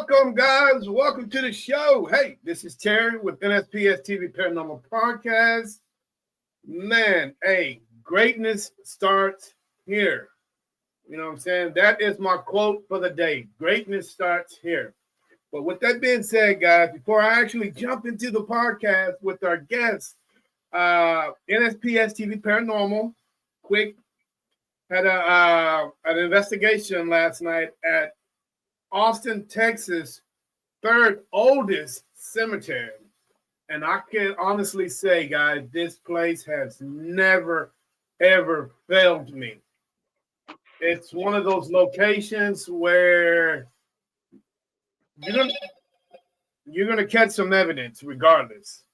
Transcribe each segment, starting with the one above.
Welcome, guys. Welcome to the show. Hey, this is Terry with NSPS TV Paranormal Podcast. Man, hey, greatness starts here. You know what I'm saying? That is my quote for the day. Greatness starts here. But with that being said, guys, before I actually jump into the podcast with our guests, NSPS TV Paranormal, quick, had an investigation last night at Austin, Texas, third oldest cemetery. And I can honestly say, guys, this place has never, ever failed me. It's one of those locations where you're gonna catch some evidence regardless.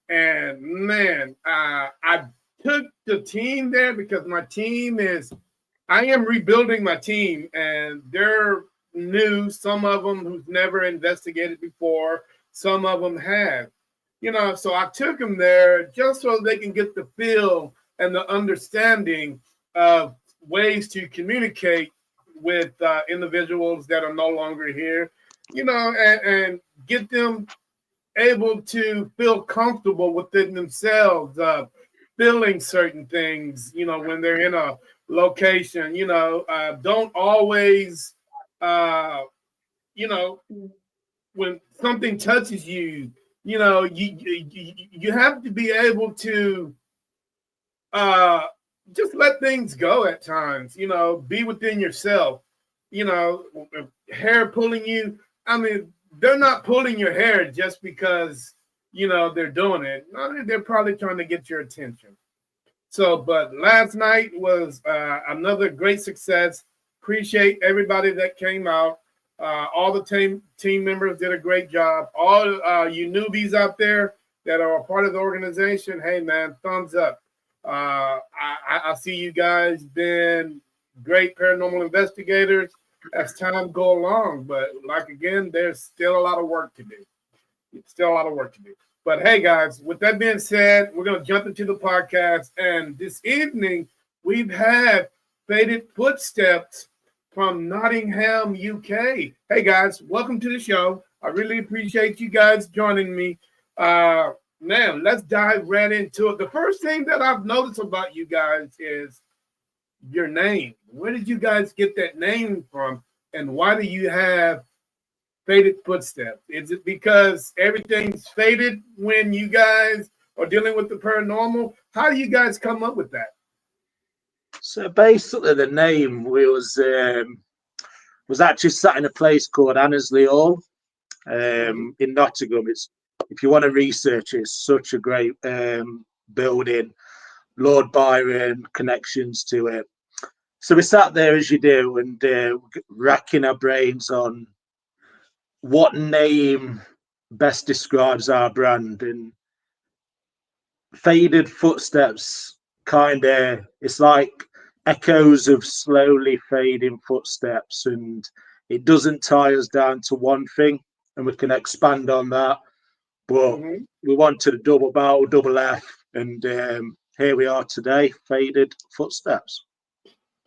And man, I took the team there because I am rebuilding my team, and they're new. Some of them who've never investigated before, some of them have. So I took them there just so they can get the feel and the understanding of ways to communicate with individuals that are no longer here, and get them able to feel comfortable within themselves, feeling certain things, when they're in a location, don't always, when something touches you, you have to be able to just let things go at times, be within yourself, hair pulling you. I mean, they're not pulling your hair just because, they're doing it. They're probably trying to get your attention. So, but last night was another great success. Appreciate everybody that came out. All the team members did a great job. All you newbies out there that are a part of the organization, hey, man, thumbs up. I see you guys been great paranormal investigators as time go along. But again, there's still a lot of work to do. But hey, guys, with that being said, we're going to jump into the podcast. And this evening, we've had Faded Footsteps from Nottingham, UK. Hey, guys, welcome to the show. I really appreciate you guys joining me. Man, let's dive right into it. The first thing that I've noticed about you guys is your name. Where did you guys get that name from? And why do you have Faded Footsteps? Is it because everything's faded when you guys are dealing with the paranormal? How do you guys come up with that? So basically, the name was actually sat in a place called Annesley Hall in Nottingham. If you want to research it, it's such a great building. Lord Byron connections to it. So we sat there as you do and racking our brains on what name best describes our brand. And Faded Footsteps, it's like echoes of slowly fading footsteps, and it doesn't tie us down to one thing, and we can expand on that. But we wanted a double barrel, double F, and here we are today, Faded Footsteps.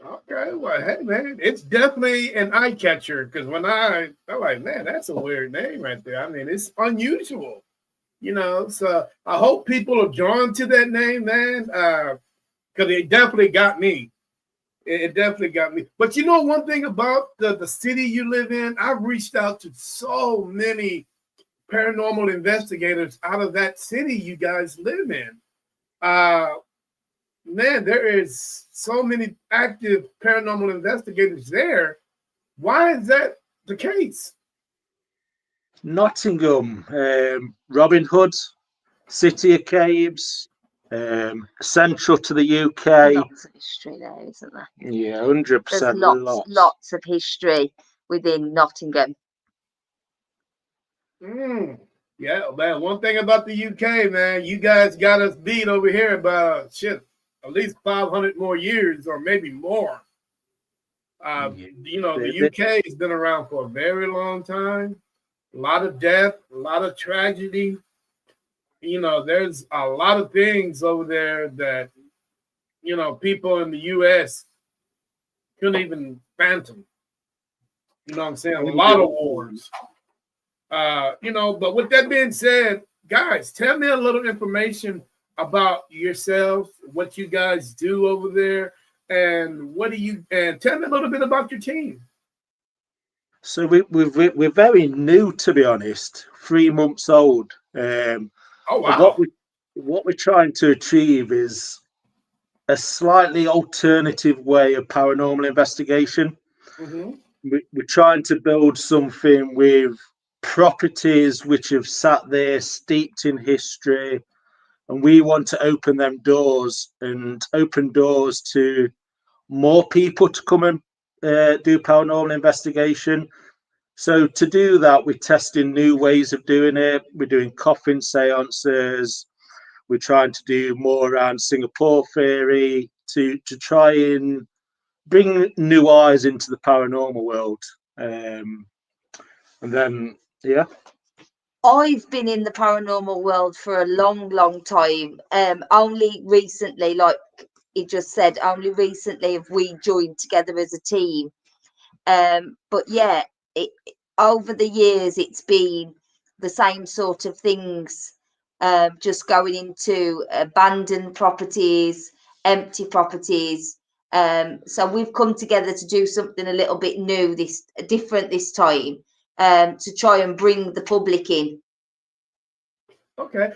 Okay, well, hey, man, it's definitely an eye catcher because when I'm like, man, that's a weird name right there. I mean, it's unusual, so I hope people are drawn to that name, man, because it definitely got me. It definitely got me. But one thing about the city you live in, I've reached out to so many paranormal investigators out of that city you guys live in. Man, there is so many active paranormal investigators there. Why is that the case? Nottingham, Robin Hood, City of Caves, central to the UK. Lots of history there, isn't there? Yeah, 100%. There's lots of history within Nottingham. Yeah, man. One thing about the UK, man, you guys got us beat over here about at least 500 more years or maybe more. The UK has been around for a very long time. A lot of death, a lot of tragedy. There's a lot of things over there that, people in the US couldn't even fathom. You know what I'm saying? A lot of wars. But with that being said, guys, tell me a little information about yourselves, what you guys do over there, and tell me a little bit about your team. So we're very new, to be honest. 3 months old. Oh And wow. what we're trying to achieve is a slightly alternative way of paranormal investigation. Mm-hmm. We're trying to build something with properties which have sat there steeped in history, and we want to open them doors and open doors to more people to come and do paranormal investigation. So to do that, we're testing new ways of doing it. We're doing coffin seances. We're trying to do more around Singapore theory to try and bring new eyes into the paranormal world. And then, yeah. I've been in the paranormal world for a long, long time. Only recently, like he just said, only recently have we joined together as a team. But yeah, over the years, it's been the same sort of things, just going into abandoned properties, empty properties. So we've come together to do something a little bit new, different this time, to try and bring the public in. Okay.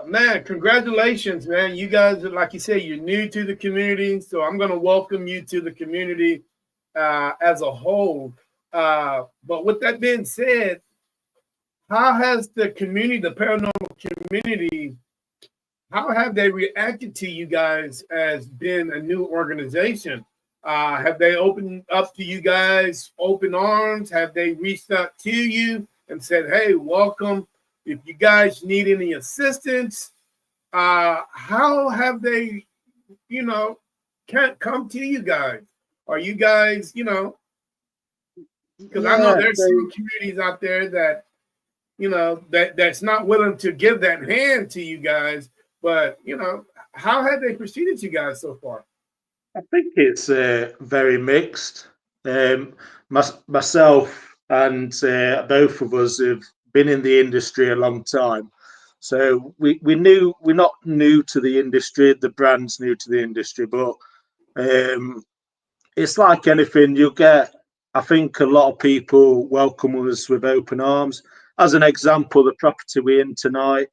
Man, congratulations, man. You guys, like you said, you're new to the community. So I'm going to welcome you to the community as a whole. But with that being said, how has the community, the paranormal community, how have they reacted to you guys as being a new organization? Have they opened up to you guys open arms? Have they reached out to you and said, hey, welcome? If you guys need any assistance, how have they, can't come to you guys? Are you guys, because I know Yeah, there's so some communities out there that, that's not willing to give that hand to you guys. But, how have they preceded you guys so far? I think it's very mixed. Myself and both of us have been in the industry a long time. So we're not new to the industry, the brand's new to the industry, but um, it's like anything. I think a lot of people welcome us with open arms. As an example, the property we're in tonight,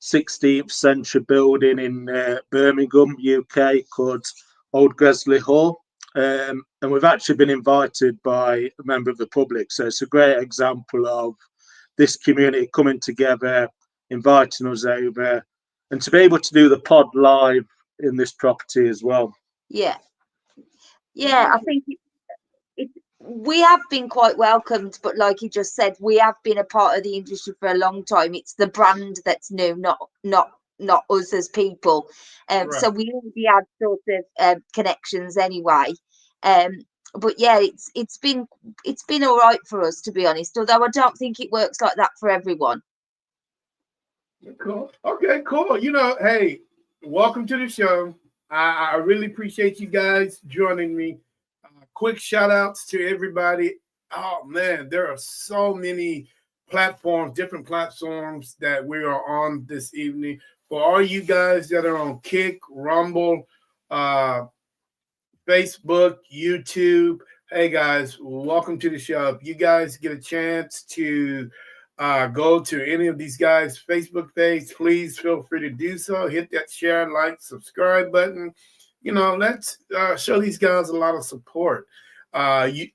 16th century building in Birmingham, UK, called Old Gresley Hall. And we've actually been invited by a member of the public. So it's a great example of this community coming together, inviting us over, and to be able to do the pod live in this property as well. Yeah, yeah, I think we have been quite welcomed, but like you just said, we have been a part of the industry for a long time. It's the brand that's new, not us as people. Right. So we already had sort of connections anyway. Um, but yeah, it's been all right for us, to be honest. Although I don't think it works like that for everyone. Cool. Okay, cool. Hey, welcome to the show. I really appreciate you guys joining me. Quick shout outs to everybody. Oh man, there are so many different platforms that we are on this evening. For all you guys that are on Kick, Rumble, Facebook, YouTube, hey guys, welcome to the show. If you guys get a chance to go to any of these guys' Facebook page, please feel free to do so. Hit that share, like, subscribe button. Let's show these guys a lot of support. Hey,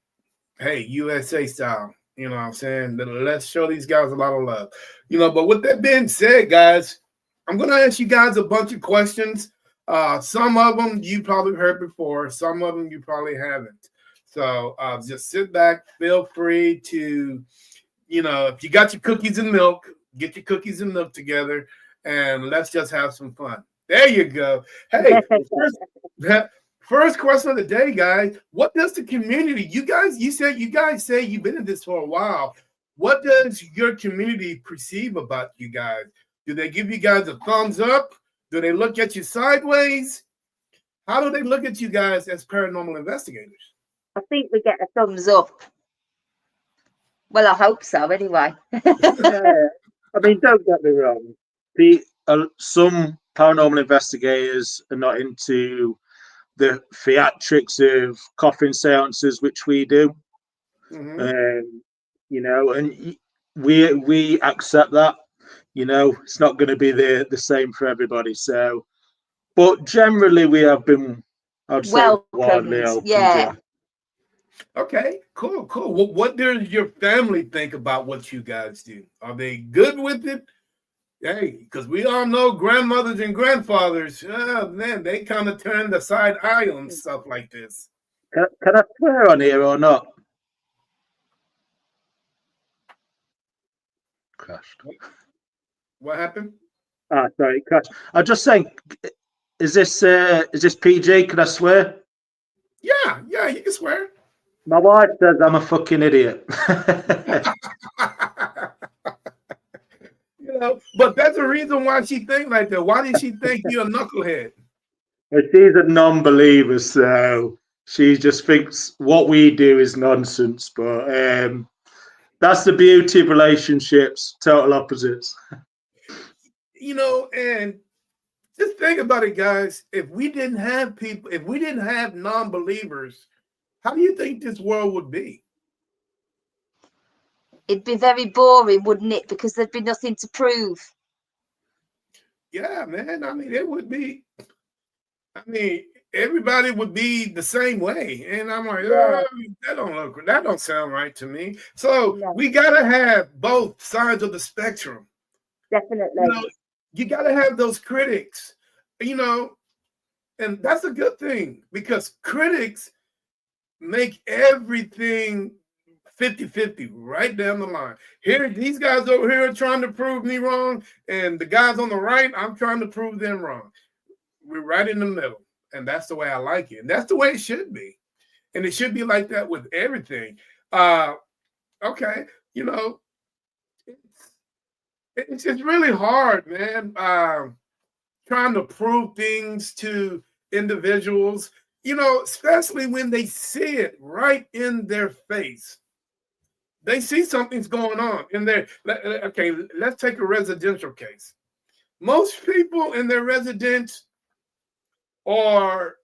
USA style. You know what I'm saying? Let's show these guys a lot of love. But with that being said, guys, I'm going to ask you guys a bunch of questions. Some of them you probably heard before. Some of them you probably haven't. So just sit back. Feel free to, if you got your cookies and milk, get your cookies and milk together, and let's just have some fun. There you go. Hey, first question of the day, guys. What does the community, you guys say you've been in this for a while. What does your community perceive about you guys? Do they give you guys a thumbs up? Do they look at you sideways? How do they look at you guys as paranormal investigators? I think we get a thumbs up. Well, I hope so. Anyway. Yeah. I mean, don't get me wrong. Some paranormal investigators are not into the theatrics of coffin seances, which we do. Mhm. Um, and we accept that. It's not going to be the same for everybody. So, but generally, we have been, I'd say, widely Welcomed. opened. Yeah. Yeah. Okay, cool, cool. What does your family think about what you guys do? Are they good with it? Hey, because we all know grandmothers and grandfathers, man, they kind of turn the side eye on stuff like this. Can I swear on here or not? Crashed. What happened? Ah, sorry, it crashed. I'm just saying, is this PG? Can I swear? Yeah, yeah, you can swear. My wife says I'm a fucking idiot. But that's the reason why she think like that. Why did she think you're a knucklehead? She's a non-believer, so she just thinks what we do is nonsense. But that's the beauty of relationships, total opposites. And just think about it, guys. If we didn't have people, if we didn't have non-believers, how do you think this world would be? It'd be very boring, wouldn't it? Because there'd be nothing to prove. Yeah, man. I mean, it would be. I mean, everybody would be the same way, and I'm like, Yeah. that don't sound right to me. So No, we gotta have both sides of the spectrum. definitely. You gotta have those critics, and that's a good thing because critics make everything 50-50 right down the line. Here, these guys over here are trying to prove me wrong, and the guys on the right, I'm trying to prove them wrong. We're right in the middle, and that's the way I like it, and that's the way it should be, and it should be like that with everything. Okay, it's really hard, man. Trying to prove things to individuals, especially when they see it right in their face. They see something's going on in there. Okay, let's take a residential case. Most people in their residence are,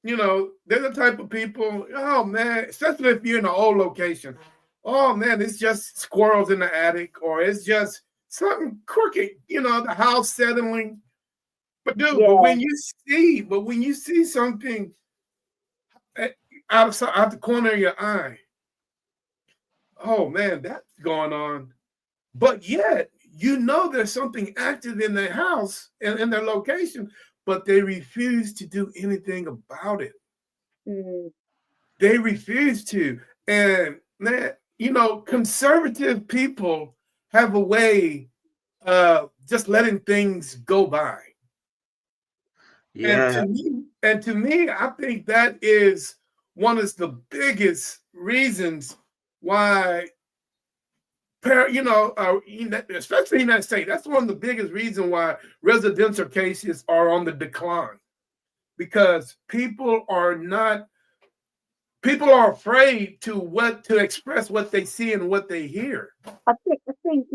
they're the type of people, oh man, especially if you're in an old location. Oh man, it's just squirrels in the attic, or it's just something crooked, the house settling. But dude, Yeah. when you see something out the corner of your eye, oh man, that's going on. But yet, there's something active in their house and in their location, but they refuse to do anything about it. Mm. They refuse to. And man, conservative people have a way of just letting things go by. And Yeah, to me, I think that is one of the biggest reasons why, especially in the United States, that's one of the biggest reasons why residential cases are on the decline, because people are afraid to express what they see and what they hear. I think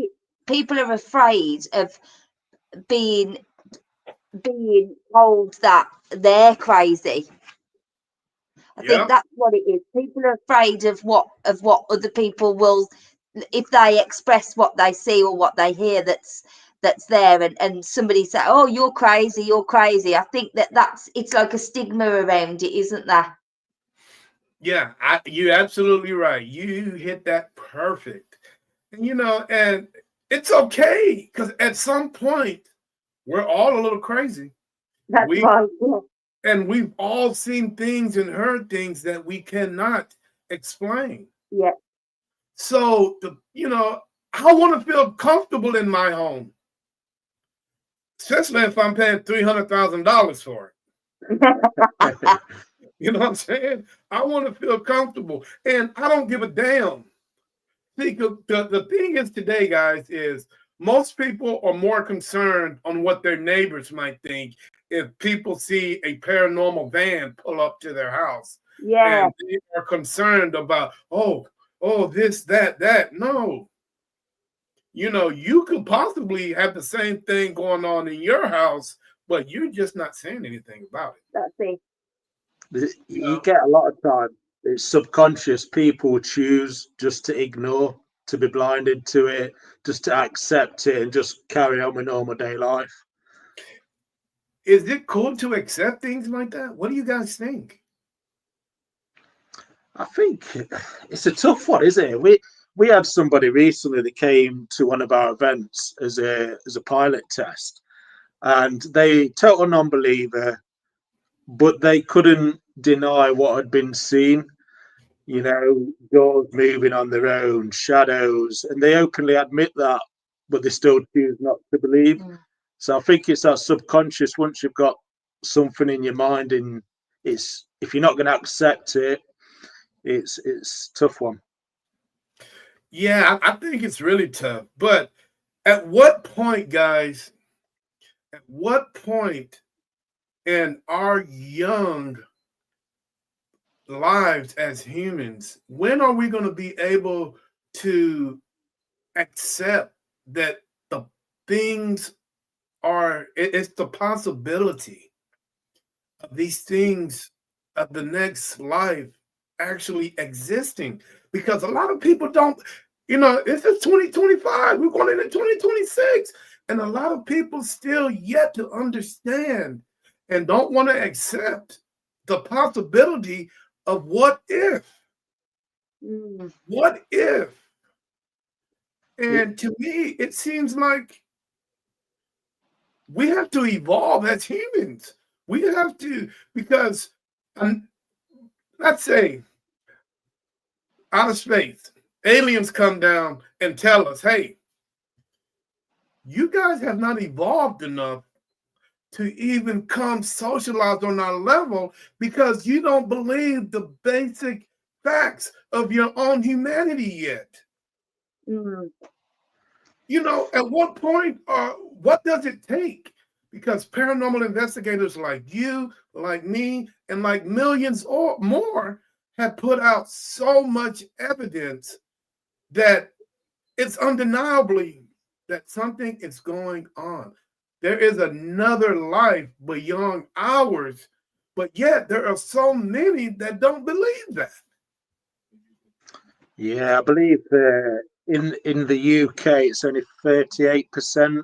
people are afraid of being told that they're crazy. I think that's what it is. People are afraid of what other people will, if they express what they see or what they hear that's there, and somebody say, oh, you're crazy, I think it's like a stigma around it, isn't there? Yeah, you're absolutely right. You hit that perfect. And and it's okay, because at some point we're all a little crazy. That's right. Yeah. And we've all seen things and heard things that we cannot explain. Yeah. So I want to feel comfortable in my home, especially if I'm paying $300,000 for it. You know what I'm saying? I want to feel comfortable, and I don't give a damn. See, the thing is today, guys, is most people are more concerned on what their neighbors might think if people see a paranormal van pull up to their house. Yeah. And they are concerned about, oh, oh, this, that. No. You could possibly have the same thing going on in your house, but you're just not saying anything about it. That's it. You get a lot of time. It's subconscious. People choose just to ignore, to be blinded to it, just to accept it and just carry on with normal day life. Is it cool to accept things like that? What do you guys think? I think it's a tough one, isn't it? We had somebody recently that came to one of our events as a pilot test, and they total non-believer, but they couldn't deny what had been seen. Doors moving on their own, shadows, and they openly admit that, but they still choose not to believe. So I think it's that subconscious. Once you've got something in your mind, and it's if you're not going to accept it, it's a tough one. Yeah, I think it's really tough. But at what point, guys, at what point in our young lives as humans, when are we going to be able to accept that the things it's the possibility of these things of the next life actually existing? Because a lot of people don't, it's 2025, we're going into 2026, and a lot of people still yet to understand and don't want to accept the possibility of what if. What if? And to me, it seems like we have to evolve as humans. We have to, because let's say out of space, aliens come down and tell us, hey, you guys have not evolved enough to even come socialize on our level because you don't believe the basic facts of your own humanity yet. At what point, what does it take? Because paranormal investigators like you, like me, and like millions or more have put out so much evidence that it's undeniably that something is going on. There is another life beyond ours, but yet there are so many that don't believe that. Yeah, I believe in the UK it's only 38%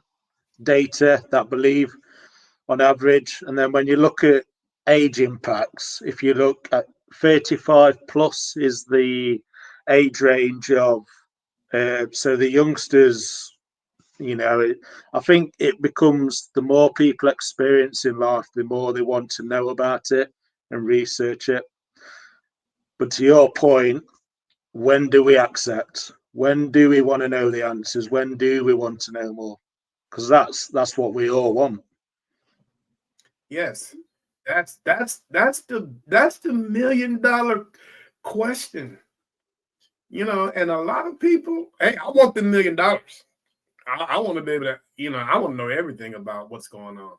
data that believe on average, and then when you look at age impacts, if you look at 35 plus is the age range of so the youngsters. I think it becomes the more people experience in life, the more they want to know about it and research it. But to your point, when do we accept? When do we want to know the answers? When do we want to know more? Because that's what we all want. Yes, that's the $1 million question. And a lot of people, hey, I want the $1 million. I want to be able to, I want to know everything about what's going on.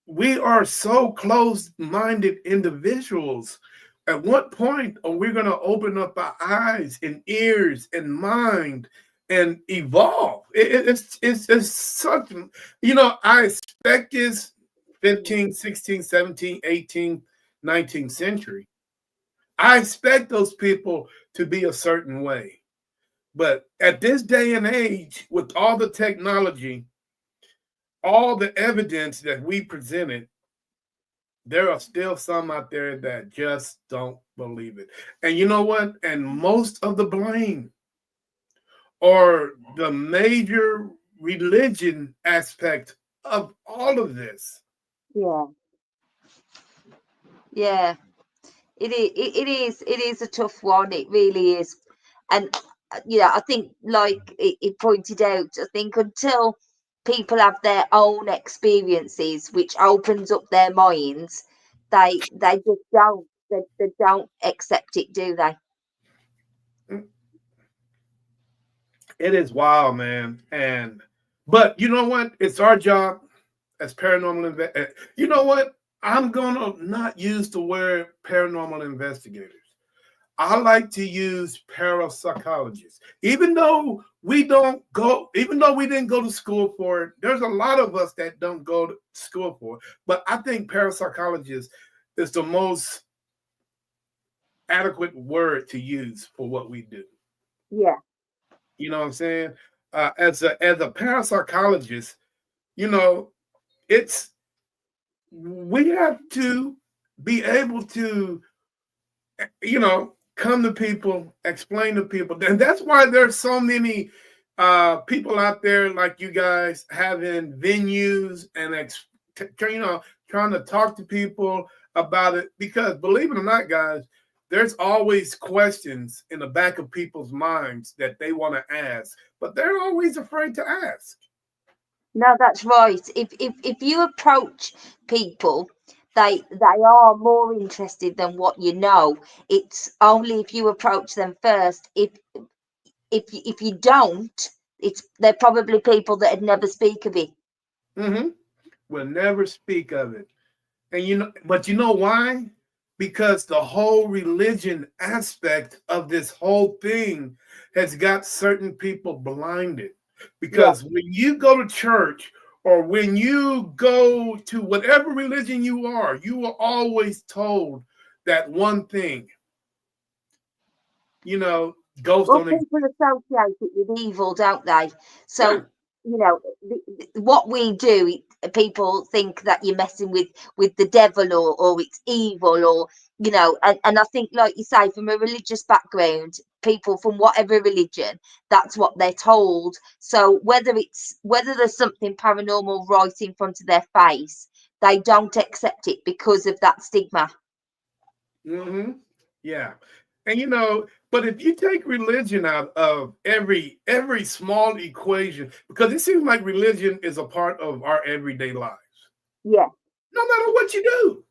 We are so closed-minded individuals. At what point are we going to open up our eyes and ears and mind and evolve? It's such, I expect this 15th, 16th, 17th, 18th, 19th century. I expect those people to be a certain way. But at this day and age, with all the technology, all the evidence that we presented, there are still some out there that just don't believe it. And you know what? And most of the blame or the major religion aspect of all of this. Yeah. It is a tough one. It really is. And I think like it pointed out, I think until people have their own experiences, which opens up their minds, they just they don't accept it, do they? It is wild, man. But you know what? It's our job as paranormal. You know what? I'm gonna not use the word paranormal investigators. I like to use parapsychologists. Even though we don't go, even though we didn't go to school for it, there's a lot of us that don't go to school for it. But I think parapsychologist is the most adequate word to use for what we do. Yeah. You know what I'm saying? As a parapsychologist, you know, it's we have to be able to, come to people, explain to people, and that's why there's so many people out there like you guys having venues and trying to talk to people about it, because believe it or not, guys, there's always questions in the back of people's minds that they want to ask, but they're always afraid to ask. No, that's right. If you approach people, they are more interested than what you know. It's only if you approach them first. If you don't, they're probably people that would never speak of it. Mm-hmm. We'll never speak of it. And but you know why? Because the whole religion aspect of this whole thing has got certain people blinded. Yeah. Because when you go to church or when you go to whatever religion you are always told that one thing, ghosts Well, don't exist. people associate it with evil, don't they? Yeah. So, what we do, people think that you're messing with the devil, or it's evil, or and I think, like you say, from a religious background, people from whatever religion, that's what they're told. So whether there's something paranormal right in front of their face, they don't accept it because of that stigma. Mm-hmm. Yeah. And but if you take religion out of every small equation, because it seems like religion is a part of our everyday lives, Yeah. no matter what you do.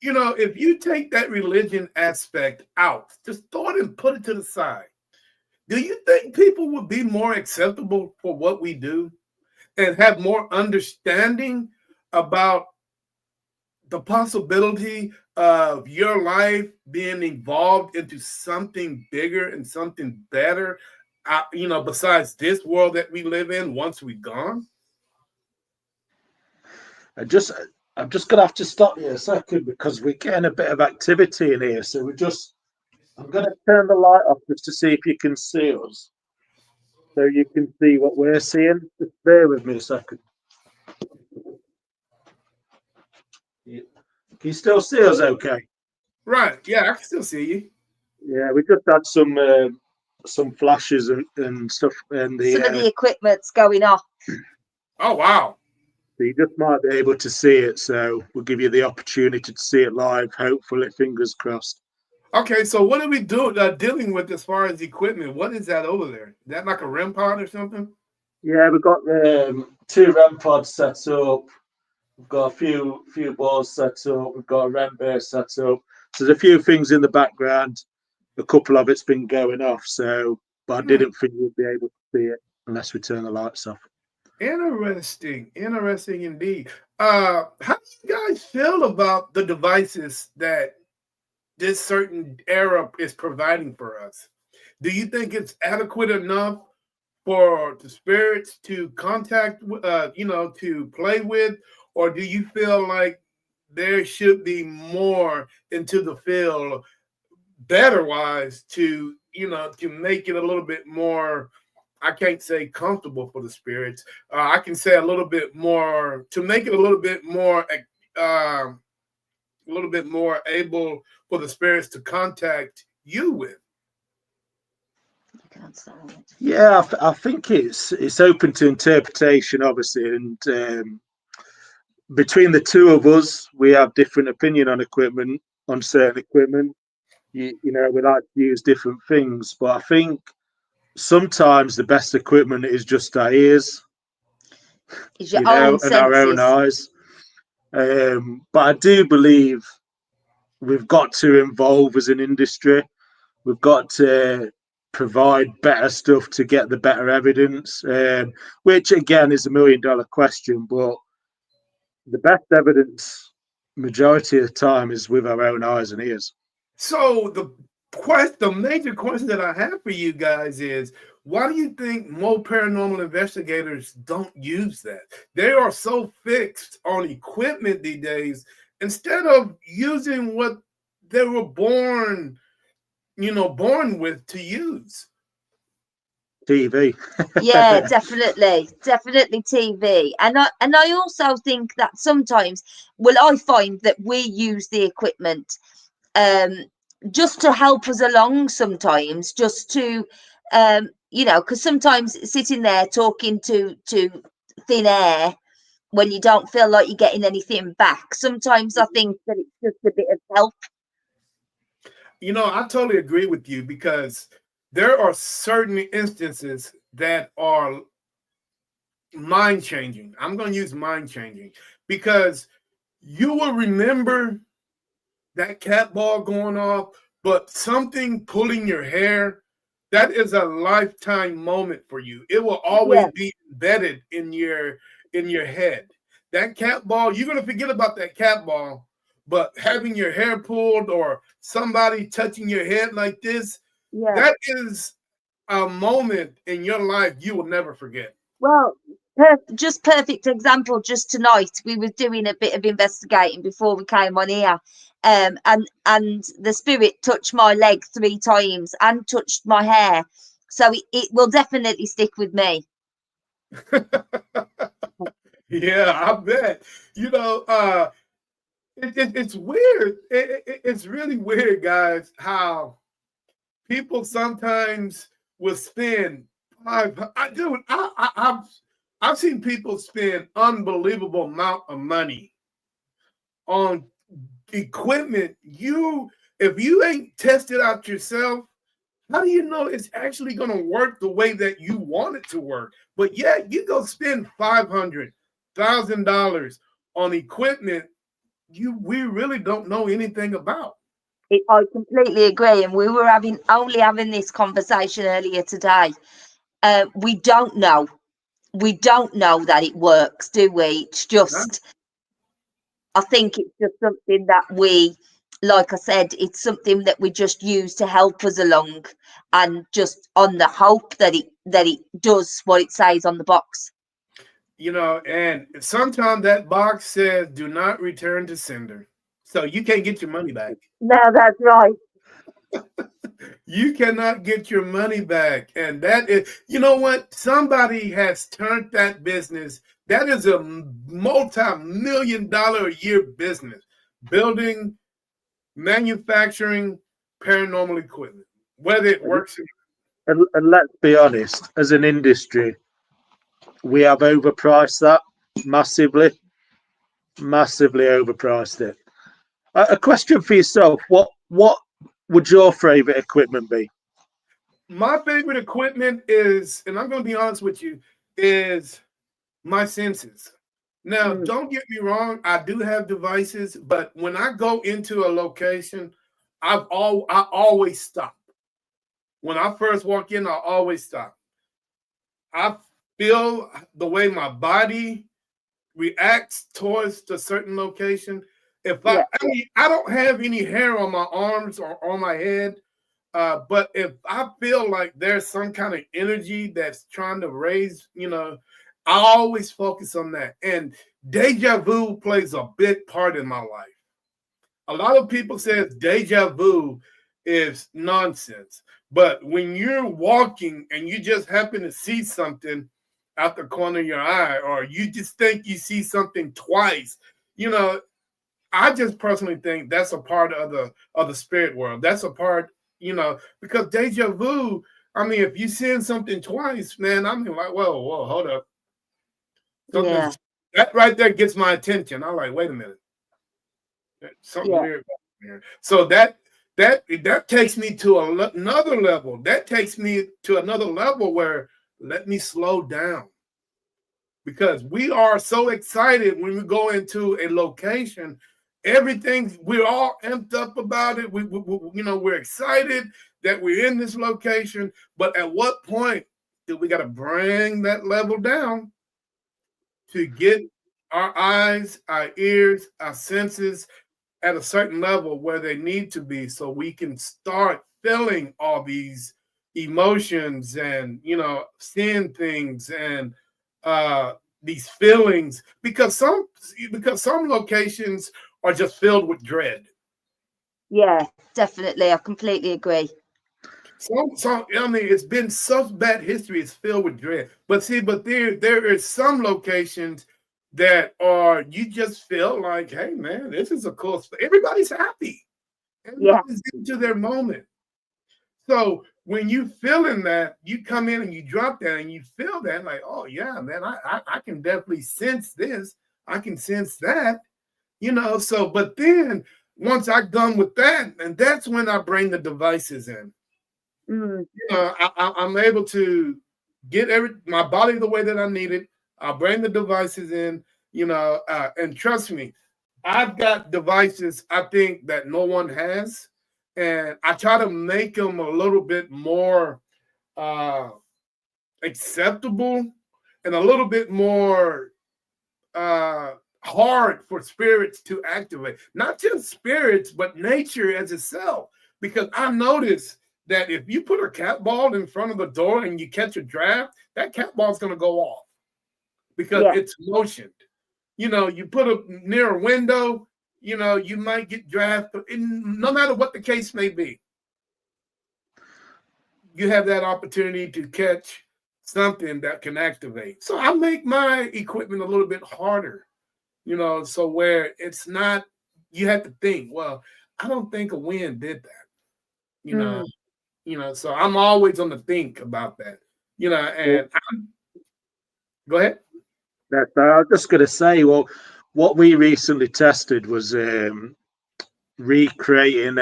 If you take that religion aspect out, just throw it and put it to the side, do you think people would be more acceptable for what we do and have more understanding about the possibility of your life being evolved into something bigger and something better, besides this world that we live in once we're gone? I just, I'm just gonna have to stop you a second because we're getting a bit of activity in here. So I'm gonna turn the light off just to see if you can see us, so you can see what we're seeing. Just bear with me a second. Can you still see us? Okay. Right. Yeah, I can still see you. Yeah, we just had some flashes and stuff in the Some of the equipment's going off. Oh, wow. so you just might be able to see it. So we'll give you the opportunity to see it live. Hopefully, fingers crossed. Okay, so what are we dealing with as far as equipment? What is that over there? Is that like a REM pod or something? Yeah, we've got two REM pods set up. We've got a few balls set up. We've got a REM base set up. So there's a few things in the background. A couple of it's been going off. But I didn't think you'd be able to see it unless we turn the lights off. Interesting indeed. How do you guys feel about the devices that this certain era is providing for us? Do you think it's adequate enough for the spirits to contact, to play with, or do you feel like there should be more into the field, better wise, to make it a little bit more, I can't say comfortable for the spirits. I can say a little bit more to make it a little bit more able for the spirits to contact you with. Yeah, I think it's open to interpretation, obviously, and between the two of us, we have different opinion on certain equipment. We like to use different things, but I think sometimes the best equipment is just our ears, Is your own and our own senses. eyes. But I do believe we've got to involve as an industry. We've got to provide better stuff to get the better evidence, which again is $1 million question. But the best evidence, majority of the time, is with our own eyes and ears. So the the major question that I have for you guys is, why do you think more paranormal investigators don't use that? They are so fixed on equipment these days instead of using what they were born with to use. TV. Yeah, definitely TV. And I also think that sometimes, well, I find that we use the equipment um just to help us along sometimes, just to because sometimes sitting there talking to thin air when you don't feel like you're getting anything back, sometimes I think that it's just a bit of help. I totally agree with you because there are certain instances that are mind changing. I'm going to use mind changing because you will remember that cat ball going off, but something pulling your hair, that is a lifetime moment for you. It will always Yeah. be embedded in your head. That cat ball, you're gonna forget about that cat ball, but having your hair pulled or somebody touching your head like this, Yeah. that is a moment in your life you will never forget. Well, just perfect example. Just tonight, we were doing a bit of investigating before we came on here, and the spirit touched my leg 3 times and touched my hair, so it will definitely stick with me. Yeah, I bet. It's weird. It's really weird, guys, how people sometimes will spend I've seen people spend unbelievable amount of money on equipment. If you ain't tested out yourself, how do you know it's actually going to work the way that you want it to work? But yeah, you go spend $500,000 on equipment we really don't know anything about. I completely agree, and we were having this conversation earlier today. We don't know. We don't know that it works, do we? It's just, I think it's just something that we, like I said, it's something that we just use to help us along, and just on the hope that it does what it says on the box. And sometimes that box says do not return to sender. So you can't get your money back. No, that's right. You cannot get your money back. And that is, you know what? Somebody has turned that business. That is a multi-million-dollar a year business. Building, manufacturing paranormal equipment. Whether it works or And let's be honest, as an industry, we have overpriced that massively, massively overpriced it. A question for yourself: what would your favourite equipment be? my favorite equipment is, and I'm going to be honest with you, is my senses. Now, don't get me wrong, I do have devices, but when I go into a location, I always stop. When I first walk in, I always stop. I feel the way my body reacts towards the certain location. If Yeah. I don't have any hair on my arms or on my head, but if I feel like there's some kind of energy that's trying to raise, I always focus on that. And deja vu plays a big part in my life. A lot of people say deja vu is nonsense. But when you're walking and you just happen to see something out the corner of your eye, or you just think you see something twice, I just personally think that's a part of the spirit world. That's a part, because deja vu. I mean, if you seeing something twice, man, I mean, like, whoa, hold up, Yeah. that right there gets my attention. I'm like, wait a minute, something Yeah. weird here. So that takes me to another level. That takes me to another level where let me slow down. Because we are so excited when we go into a location, we're all amped up about it. We're excited that we're in this location, but at what point do we got to bring that level down to get our eyes, our ears, our senses at a certain level where they need to be so we can start feeling all these emotions and seeing things and uh these feelings because some locations are just filled with dread. Yeah, definitely. I completely agree. Some I mean it's been such bad history, it's filled with dread. But see, but there is some locations that are you just feel like, hey man, this is a cool everybody's happy. Yeah. Everybody's into their moment. So when you feeling that, you come in and you drop that and you feel that, like, oh yeah, man, I can definitely sense this. I can sense that, So, but then once I'm done with that, and that's when I bring the devices in. Mm. I'm able to get my body the way that I need it. I'll bring the devices in, and trust me, I've got devices I think that no one has, and I try to make them a little bit more uh, acceptable and a little bit more uh, hard for spirits to activate. Not just spirits, but nature as itself. Because I noticed that if you put a cat ball in front of the door and you catch a draft, that cat ball is going to go off because it's motioned. You put it near a window, you might get drafted, no matter what the case may be. You have that opportunity to catch something that can activate. So I make my equipment a little bit harder, so where it's not, you have to think, well, I don't think a wind did that, so I'm always on the think about that, and go ahead. I was just going to say, well, what we recently tested was recreating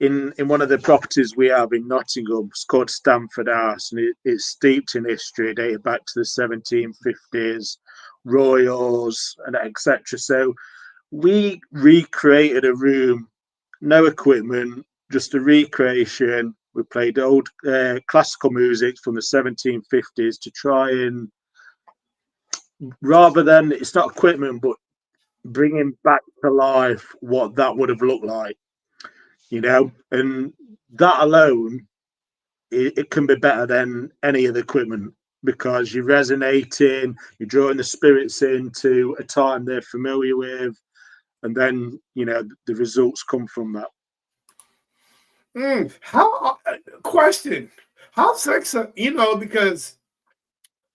in one of the properties we have in Nottingham. It's called Stamford House, and it's steeped in history, dated back to the 1750s, royals, and etc. So we recreated a room, no equipment, just a recreation. We played old classical music from the 1750s to try and, rather than, it's not equipment, but bringing back to life what that would have looked like, and that alone, it can be better than any of the equipment because you're resonating, you're drawing the spirits into a time they're familiar with, and then the results come from that. How question? How successful? Because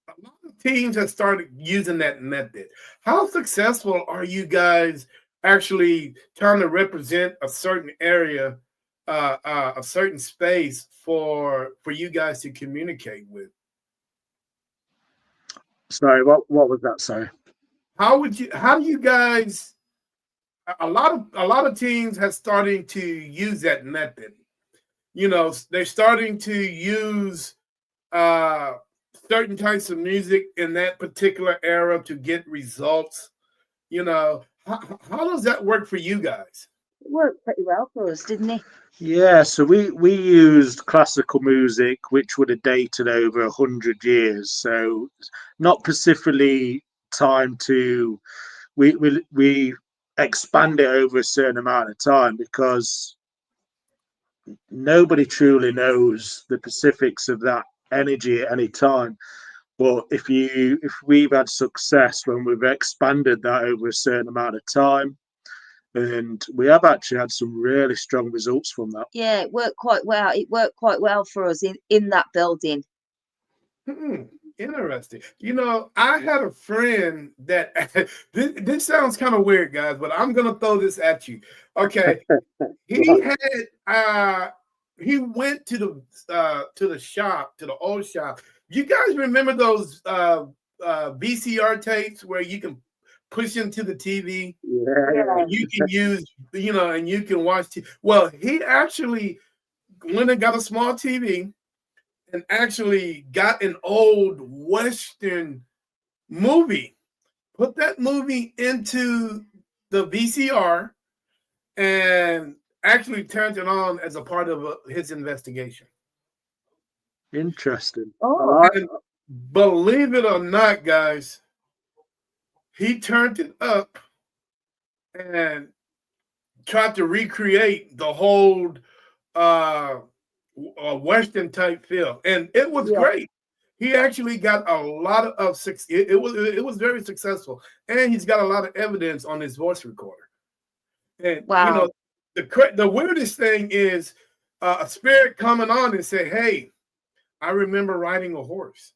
a lot of teams have started using that method. How successful are you guys actually trying to represent a certain area, a certain space for you guys to communicate with? Sorry, what was that? Sorry. How do you guys? A lot of teams have started to use that method. They're starting to use uh, certain types of music in that particular era to get results. How does that work for you guys? It worked pretty well for us, didn't it? Yeah, so we used classical music, which would have dated over 100 years. So not specifically time to we expand it over a certain amount of time because nobody truly knows the specifics of that energy at any time. But if we've had success when we've expanded that over a certain amount of time, and we have actually had some really strong results from that. Yeah, it worked quite well. It worked quite well for us in that building. Interesting. I had a friend that this sounds kind of weird, guys, but I'm gonna throw this at you. Okay. He went to the shop, to the old shop. You guys remember those VCR tapes where you can push into the TV? Yeah. You can use, and you can watch TV. Well, he actually went and got a small TV and actually got an old Western movie, put that movie into the VCR, and actually turned it on as a part of his investigation. Interesting. Oh, And believe it or not, guys, he turned it up, and tried to recreate the whole uh, Western type feel, and it was Yeah. great. He actually got a lot of success. It was very successful, and he's got a lot of evidence on his voice recorder. And Wow. the weirdest thing is a spirit coming on and say, "Hey, I remember riding a horse.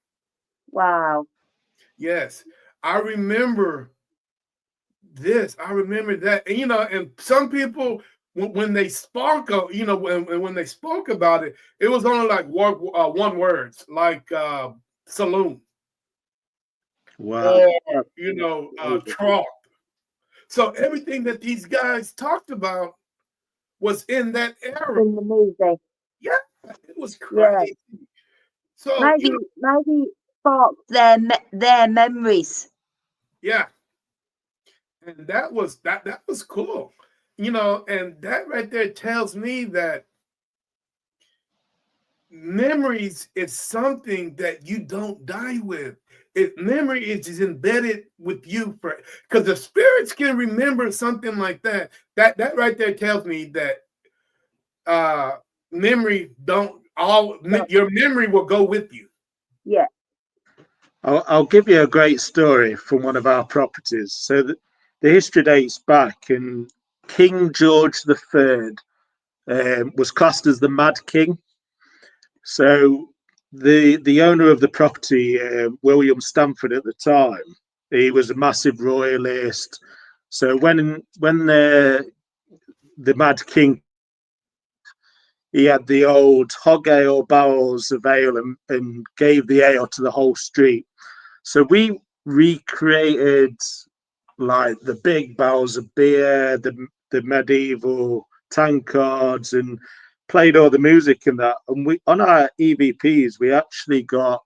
Wow. Yes, I remember this. I remember that." And and some people when they spoke, when they spoke about it, it was only like one words, like saloon Wow. or That's amazing. trough. So everything that these guys talked about was in that era. In the movie. Yeah, it was Yeah. crazy. So Maybe sparked their memories. yeah, and that was cool. And that right there tells me that memories is something that you don't die with. Memory is just embedded with you for because the spirits can remember something like that. That right there tells me that uh memory don't all Yeah. your memory will go with you. Yeah. I'll give you a great story from one of our properties. So the history dates back, and King George III was classed as the Mad King. So the owner of the property, William Stamford, at the time, he was a massive royalist. So when the Mad King, he had the old hog ale barrels of ale and gave the ale to the whole street. So we recreated like the big barrels of beer, the medieval tankards, and played all the music in that. And we on our EVPs, we actually got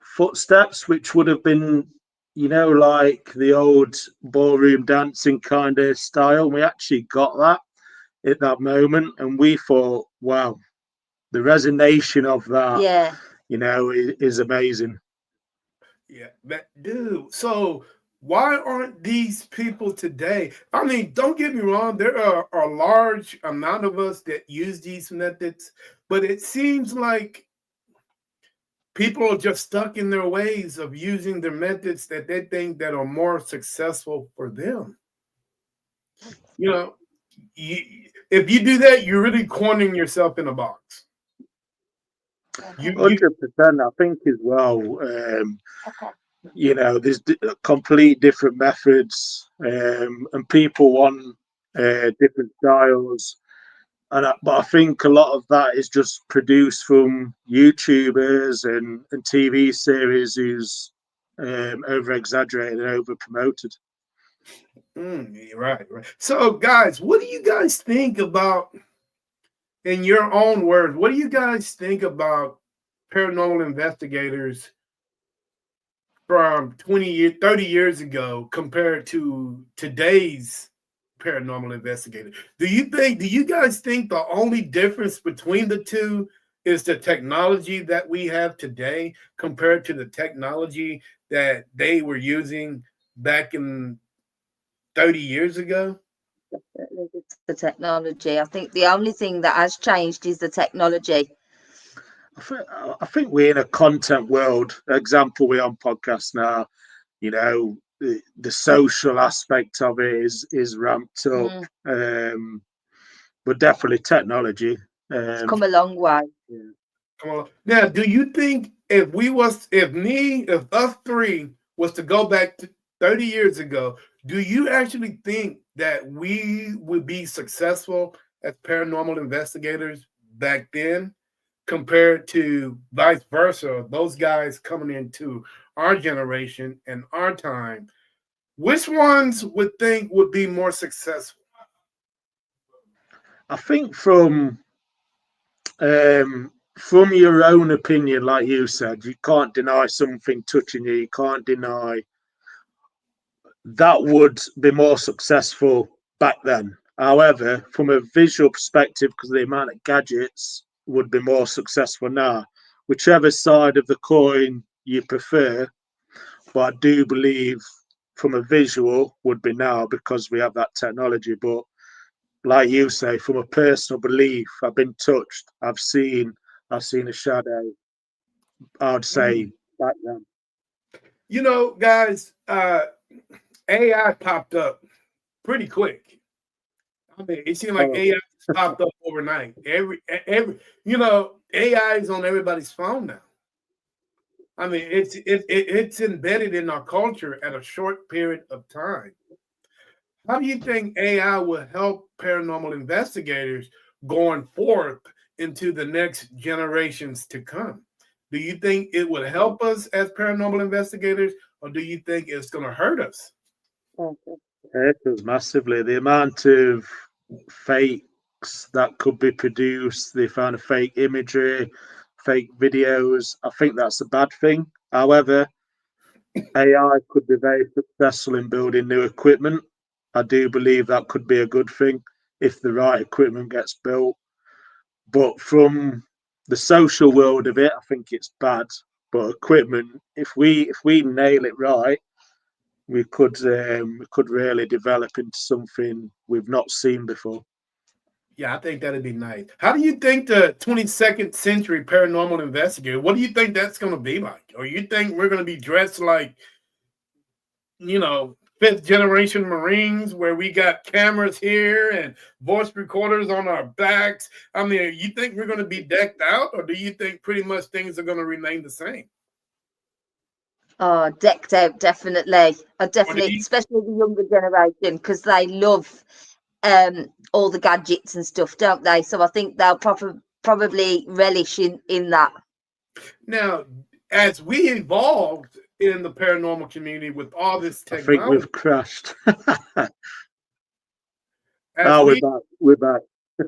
footsteps, which would have been, like the old ballroom dancing kind of style. We actually got that at that moment, and we thought, wow, the resonation of that, Yeah. is amazing. Yeah, but dude, so why aren't these people today? I mean, don't get me wrong, there are a large amount of us that use these methods, but it seems like people are just stuck in their ways of using the methods that they think that are more successful for them. You know, if you do that, you're really cornering yourself in a box. You 100%. I think as well. Okay. There's complete different methods, and people want different styles. But I think a lot of that is just produced from YouTubers and TV series who's over exaggerated and over promoted. right, right. So, guys, what do you guys think about, in your own words, what do you guys think about paranormal investigators from 20 years, 30 years ago compared to today's paranormal investigator? Do you guys think the only difference between the two is the technology that we have today compared to the technology that they were using back in 30 years ago? It's the technology. I think the only thing that has changed is the technology. I think we're in a content world. Example, we're on podcast now. The social aspect of it is ramped up, but definitely technology. It's come a long way. Yeah. Come on. Now, do you think if us three was to go back to 30 years ago, do you actually think that we would be successful as paranormal investigators back then compared to vice versa, those guys coming into our generation and our time? Which ones would think would be more successful? I think from your own opinion, like you said, you can't deny something touching you. You can't deny that would be more successful back then. However, from a visual perspective, because the amount of gadgets would be more successful now, whichever side of the coin you prefer. But I do believe from a visual would be now because we have that technology. But like you say, from a personal belief, I've been touched. I've seen a shadow. I'd say back then. You know, guys, AI popped up pretty quick. I mean, it seemed like Oh, AI just popped up overnight. AI is on everybody's phone now. I mean, it's embedded in our culture at a short period of time. How do you think AI will help paranormal investigators going forth into the next generations to come? Do you think it would help us as paranormal investigators, or do you think it's going to hurt us? it was massively. The amount of fakes that could be produced, they found a fake imagery, fake videos. I think that's a bad thing. However, AI could be very successful in building new equipment. I do believe that could be a good thing if the right equipment gets built. But from the social world of it, I think it's bad. But equipment, if we nail it right, we could really develop into something we've not seen before. Yeah, I think that'd be nice. How do you think the 22nd century paranormal investigator, what do you think that's going to be like? Or you think we're going to be dressed like, fifth generation Marines where we got cameras here and voice recorders on our backs? I mean, you think we're going to be decked out, or do you think pretty much things are going to remain the same? Oh, decked out, definitely. I Or do definitely, you, especially the younger generation, because they love all the gadgets and stuff, don't they? So I think they'll probably relish in that. now, as we evolved in the paranormal community with all this I think technology, we've crashed. as Oh, we're we back. We're back.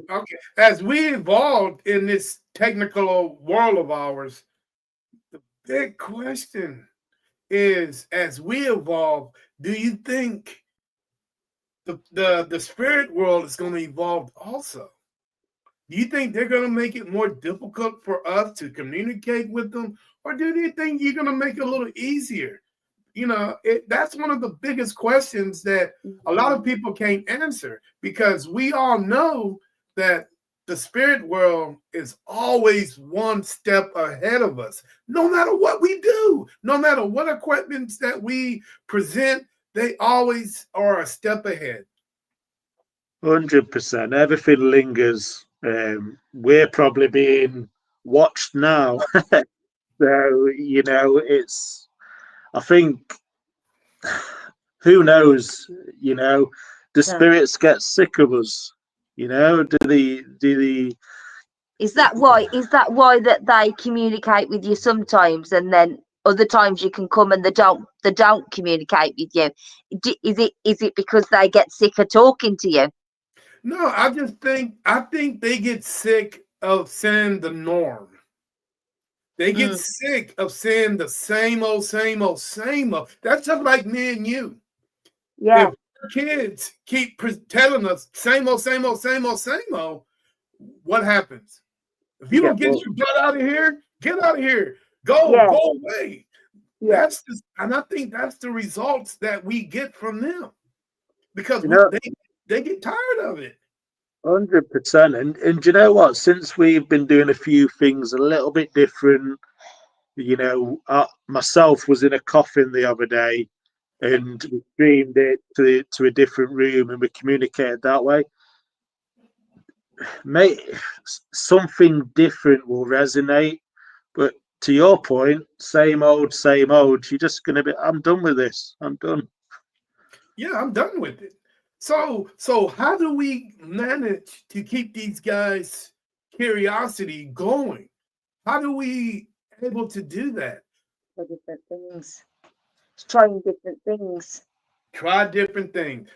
okay, as we evolved in this technical world of ours, the big question is, as we evolve, do you think the spirit world is going to evolve also? Do you think they're going to make it more difficult for us to communicate with them, or do you think you're going to make it a little easier? That's one of the biggest questions that a lot of people can't answer, because we all know that the spirit world is always one step ahead of us. No matter what we do, no matter what equipments that we present, they always are a step ahead. 100%. Everything lingers. We're probably being watched now. So, it's, I think, who knows, the Yeah. spirits get sick of us, do they, Is that why? Is that why that they communicate with you sometimes, and then other times you can come and they don't communicate with you? Is it because they get sick of talking to you? No, I think they get sick of saying the norm. They get Mm, sick of saying the same old, same old, same old. That's just like me and you. yeah, If our kids keep telling us same old, same old, same old, same old, what happens? If you you don't get get bored. your butt out of here, get out of here. Go, yeah, go away. yeah. And I think that's the results that we get from them, because You know, they get tired of it. 100%. And do you know what? Since we've been doing a few things a little bit different, myself was in a coffin the other day, and we streamed it to a different room, and we communicated that way. Mate, something different will resonate. But to your point, same old, same old. You're just gonna be. I'm done with this. I'm done. Yeah, I'm done with it. So how do we manage to keep these guys' curiosity going? How do we able to do that? For different things, trying different things. Try different things.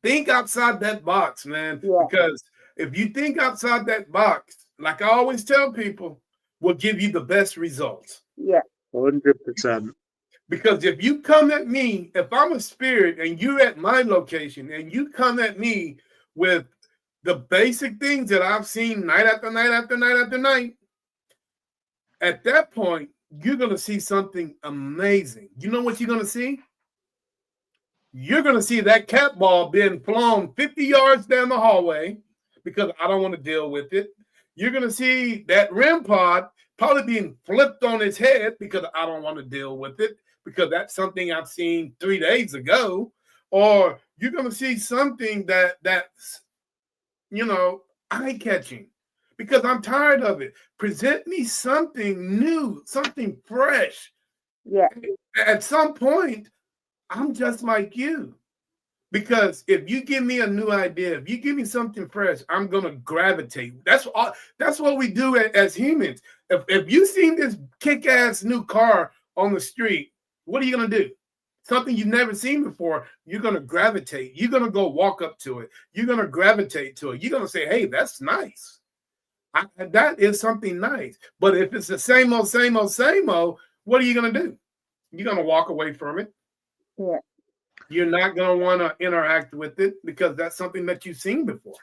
Think outside that box, man. Yeah, Because if you think outside that box, like I always tell people, will give you the best results. yeah, 100%. Because if you come at me, if I'm a spirit and you're at my location and you come at me with the basic things that I've seen night after night after night after night, at that point, you're going to see something amazing. You know what you're going to see? you're going to see that cat ball being flown 50 yards down the hallway because I don't want to deal with it. You're going to see that REM pod probably being flipped on its head because I don't want to deal with it because that's something I've seen 3 days ago. Or you're going to see something that's, eye-catching because I'm tired of it. Present me something new, something fresh. Yeah. At some point, I'm just like you. Because if you give me a new idea, if you give me something fresh, I'm gonna gravitate. That's what we do as humans. If you seen this kick-ass new car on the street, what are you gonna do? Something you've never seen before, you're gonna gravitate. You're gonna go walk up to it. You're gonna gravitate to it. You're gonna say, "Hey, that's nice. That is something nice." But if it's the same old, same old, same old, what are you gonna do? You're gonna walk away from it. Yeah. You're not going to want to interact with it because that's something that you've seen before.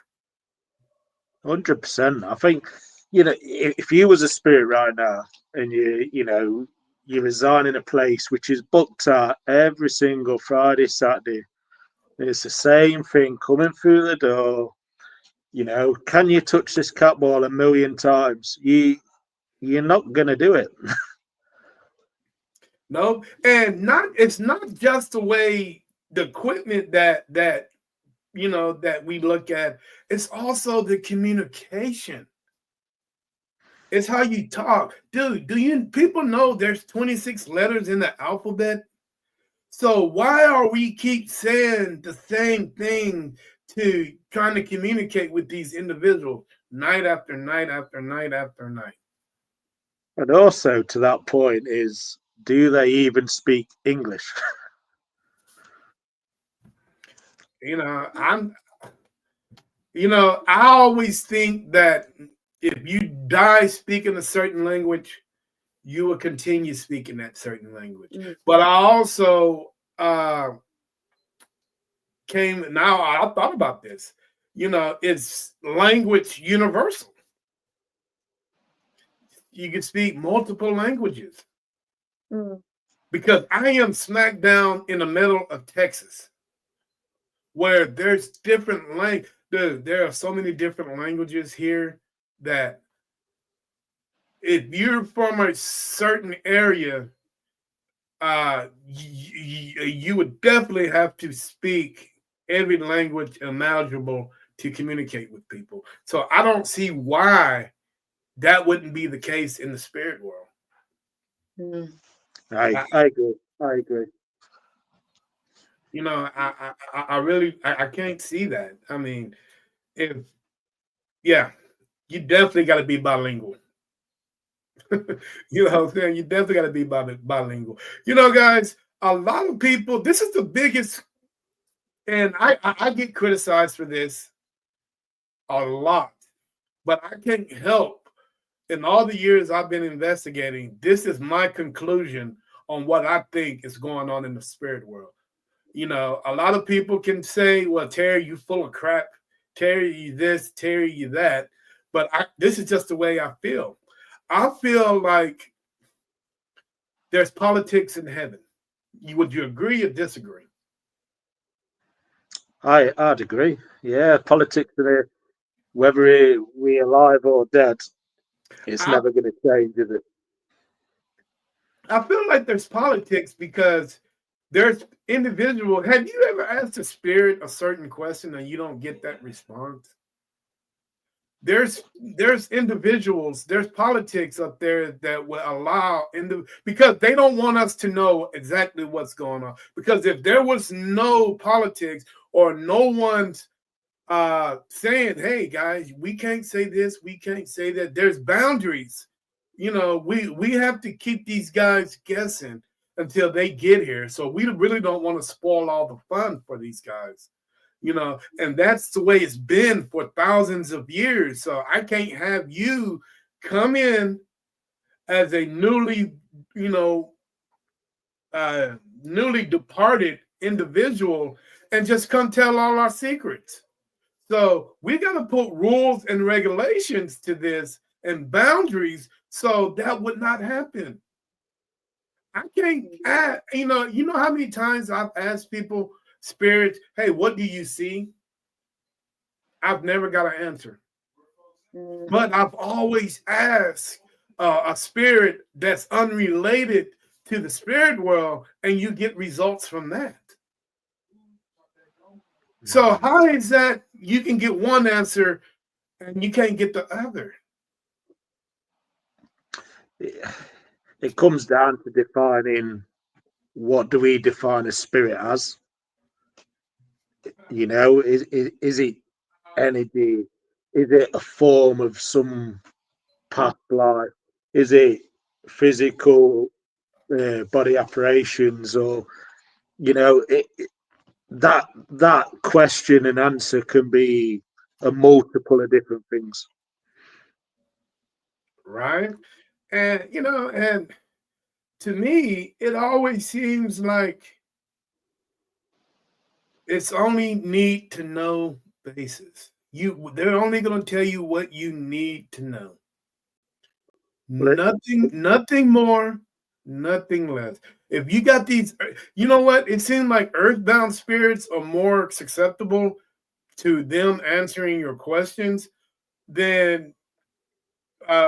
100%. I think, if you was a spirit right now and you resign in a place which is booked out every single Friday, Saturday, it's the same thing coming through the door. Can you touch this cat ball a million times? You're not going to do it. No, and it's not just the way the equipment that we look at. It's also the communication. It's how you talk. Dude, people know there's 26 letters in the alphabet? So why are we keep saying the same thing to trying to communicate with these individuals night after night after night after night? And also to that point is, do they even speak English? I always think that if you die speaking a certain language, you will continue speaking that certain language. Mm-hmm. But I also I thought about this. It's language universal. You can speak multiple languages. Mm. Because I am smack down in the middle of Texas, where there's different language. There are so many different languages here that if you're from a certain area, you would definitely have to speak every language imaginable to communicate with people. So I don't see why that wouldn't be the case in the spirit world. Mm. I agree. I really can't see that. I mean, you definitely got to be bilingual. You know what I'm saying? You definitely got to be bilingual. Guys, a lot of people, this is the biggest, and I get criticized for this a lot, but I can't help. In all the years I've been investigating, this is my conclusion on what I think is going on in the spirit world. A lot of people can say, well, Terry, you full of crap. Terry, you this, Terry, you that. But this is just the way I feel. I feel like there's politics in heaven. Would you agree or disagree? I'd agree. Yeah, politics today, whether we're alive or dead, it's never going to change, is it? I feel like there's politics because there's individual. Have you ever asked a spirit a certain question and you don't get that response? There's individuals, there's politics up there that will allow because they don't want us to know exactly what's going on. Because if there was no politics or no one's saying, hey guys, we can't say this, we can't say that, there's boundaries. We have to keep these guys guessing until they get here. So we really don't want to spoil all the fun for these guys. And that's the way it's been for thousands of years. So I can't have you come in as a newly departed individual and just come tell all our secrets. So we got to put rules and regulations to this and boundaries so that would not happen. I can't, you know how many times I've asked people, spirits, hey, what do you see? I've never got an answer. But I've always asked a spirit that's unrelated to the spirit world, and you get results from that. So how is that you can get one answer and you can't get the other? It comes down to defining, what do we define a spirit as? You know, is it energy? Is it a form of some past life? Is it physical body operations? Or, you know, that question and answer can be a multiple of different things. Right? And and to me, it always seems like it's only need to know basis. They're only going to tell you what you need to know. Nothing more, nothing less. If you got these, you know what? It seems like earthbound spirits are more susceptible to them answering your questions than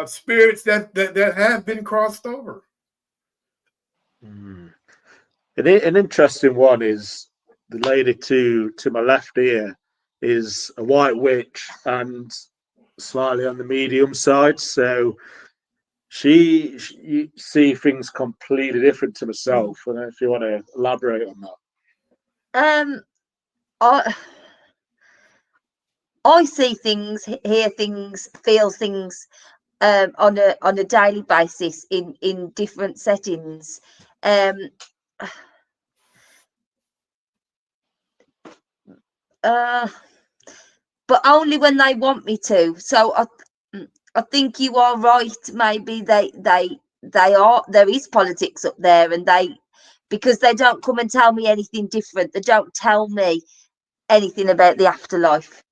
spirits that have been crossed over. Mm. An interesting one is the lady to my left here is a white witch and slightly on the medium side. So you see things completely different to myself. I don't know if you want to elaborate on that. I I see things, hear things, feel things on a daily basis in different settings. Um, uh, but only when they want me to. So I think you are right. Maybe they are. There is politics up there, and because they don't come and tell me anything different. They don't tell me anything about the afterlife.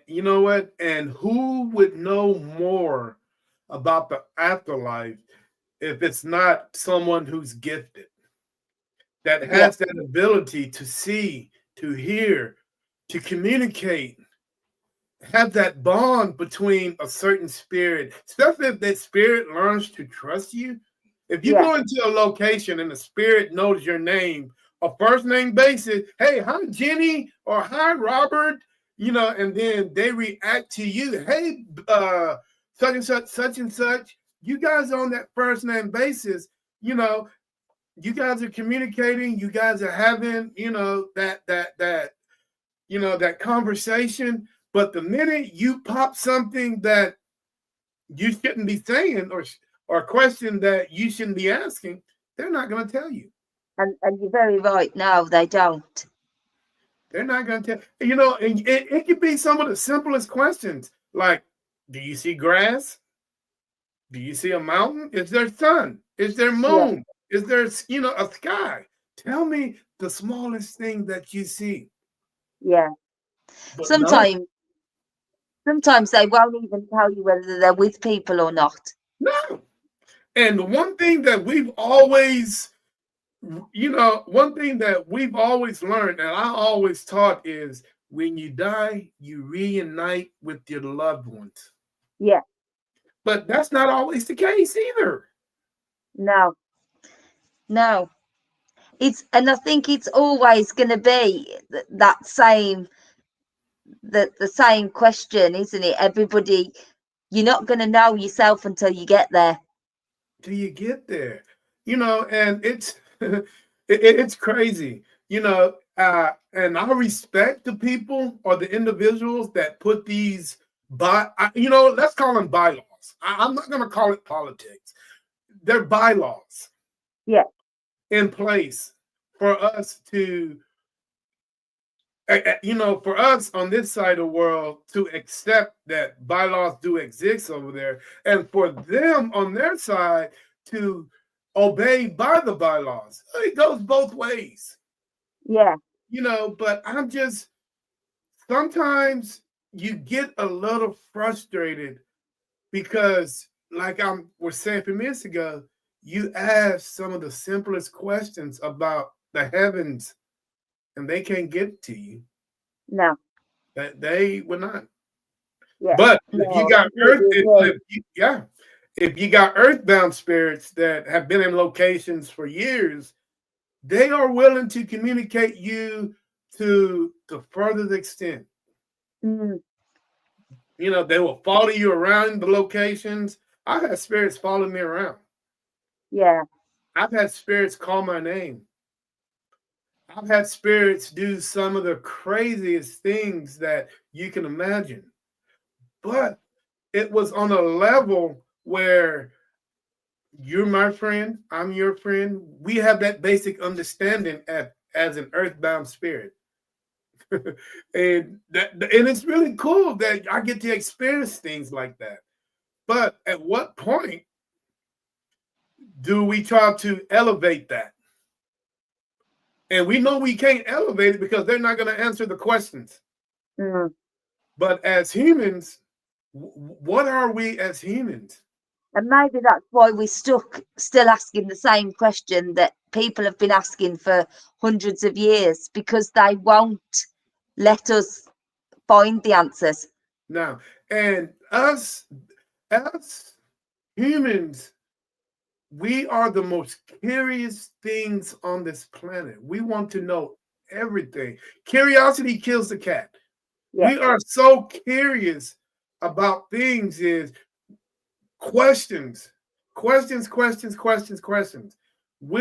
You know what? And who would know more about the afterlife if it's not someone who's gifted, that Yeah, has that ability to see, to hear, to communicate, have that bond between a certain spirit, especially if that spirit learns to trust you. If you yeah, go into a location and the spirit knows your name, a first name basis, hey, hi, Jenny, or hi, Robert, and then they react to you, hey, such and such, you guys are on that first name basis, you guys are communicating, you guys are having, that conversation. But the minute you pop something that you shouldn't be saying, or a question that you shouldn't be asking, they're not going to tell you. and you're very right. No, they don't. They're not going to tell. And it could be some of the simplest questions, like, do you see grass? Do you see a mountain? Is there sun? Is there Yeah, moon? Is there a sky? Tell me the smallest thing that you see. yeah. But no, Sometimes, sometimes they won't even tell you whether they're with people or not. no. And the one thing that we've always one thing that we've always learned, and I always taught, is when you die, you reunite with your loved ones. Yeah, But that's not always the case either. no, no. And I think it's always going to be that same the same question, isn't it? Everybody, you're not going to know yourself until you get there. Till you get there, and it's it's crazy, and I respect the people or the individuals that put these let's call them bylaws. I'm not going to call it politics. They're bylaws Yeah, in place for us to, for us on this side of the world to accept that bylaws do exist over there, and for them on their side to obey by the bylaws. It goes both ways, yeah, but I'm just, sometimes you get a little frustrated because, like I was saying a few minutes ago, you ask some of the simplest questions about the heavens and they can't get to you. No. That they will not. Yeah. But if you No, got completely agree. if you got earthbound spirits that have been in locations for years, they are willing to communicate you to the furthest extent. Mm, You know, they will follow you around the locations. I've had spirits follow me around. yeah. I've had spirits call my name. I've had spirits do some of the craziest things that you can imagine. But it was on a level where you're my friend, I'm your friend. We have that basic understanding as an earthbound spirit. and it's really cool that I get to experience things like that. But at what point do we try to elevate that? And we know we can't elevate it because they're not going to answer the questions. Mm. But as humans, what are we as humans? And maybe that's why we're still asking the same question that people have been asking for hundreds of years, because they won't let us find the answers. Now, and us as humans, we are the most curious things on this planet. We want to know everything. Curiosity kills the cat. Yeah. We are so curious about things is questions. We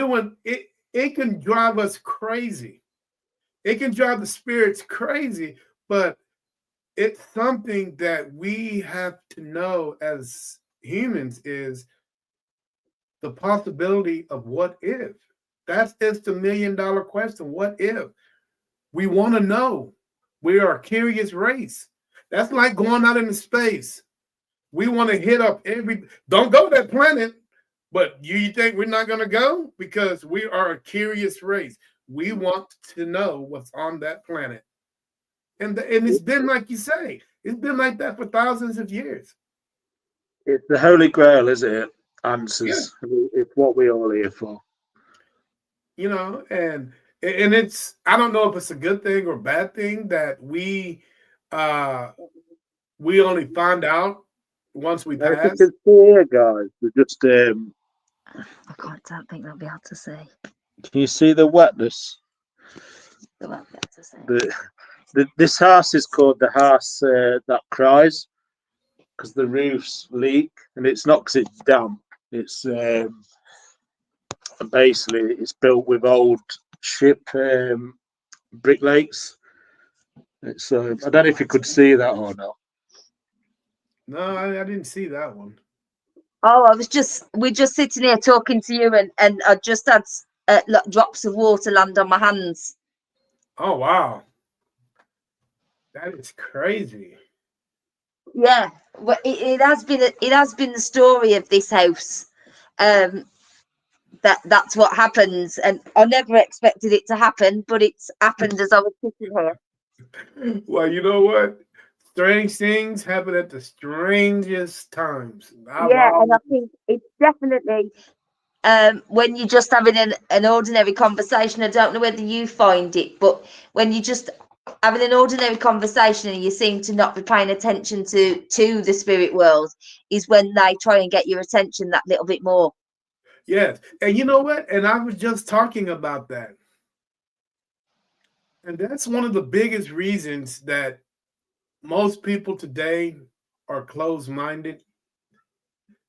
want it can drive us crazy. It can drive the spirits crazy, but it's something that we have to know as humans is the possibility of what if. That's just the $1,000,000 question. What if? We want to know. We are a curious race. That's like going out into space. We want to hit up don't go to that planet, but you think we're not going to go? Because we are a curious race. We want to know what's on that planet. And it's been like you say, it's been like that for thousands of years. It's the Holy Grail, isn't it? Yeah. Answers. It's what we're all here for. You know, and it's I don't know if it's a good thing or bad thing that we only find out once we Now, if you pass. can see here, guys, we're just I don't think they'll be able to see. can you see the wetness? They won't be able to see. This house is called the house that cries because the roofs leak, and it's not because it's damp. It's basically it's built with old ship brick lakes. It's I don't know if you could see that or not. No, I didn't see that one. Oh, we're just sitting here talking to you, and I just had drops of water land on my hands. Oh wow, that is crazy. Yeah, well, it has been the story of this house. That's what happens, and I never expected it to happen, but it's happened as I was sitting here. Well, you know what? Strange things happen at the strangest times. Yeah, and I think it's definitely when you're just having an ordinary conversation. I don't know whether you find it, but when you just having an ordinary conversation and you seem to not be paying attention to the spirit world, is when they try and get your attention that little bit more. Yes, and you know what? And I was just talking about that. And that's one of the biggest reasons that most people today are closed-minded,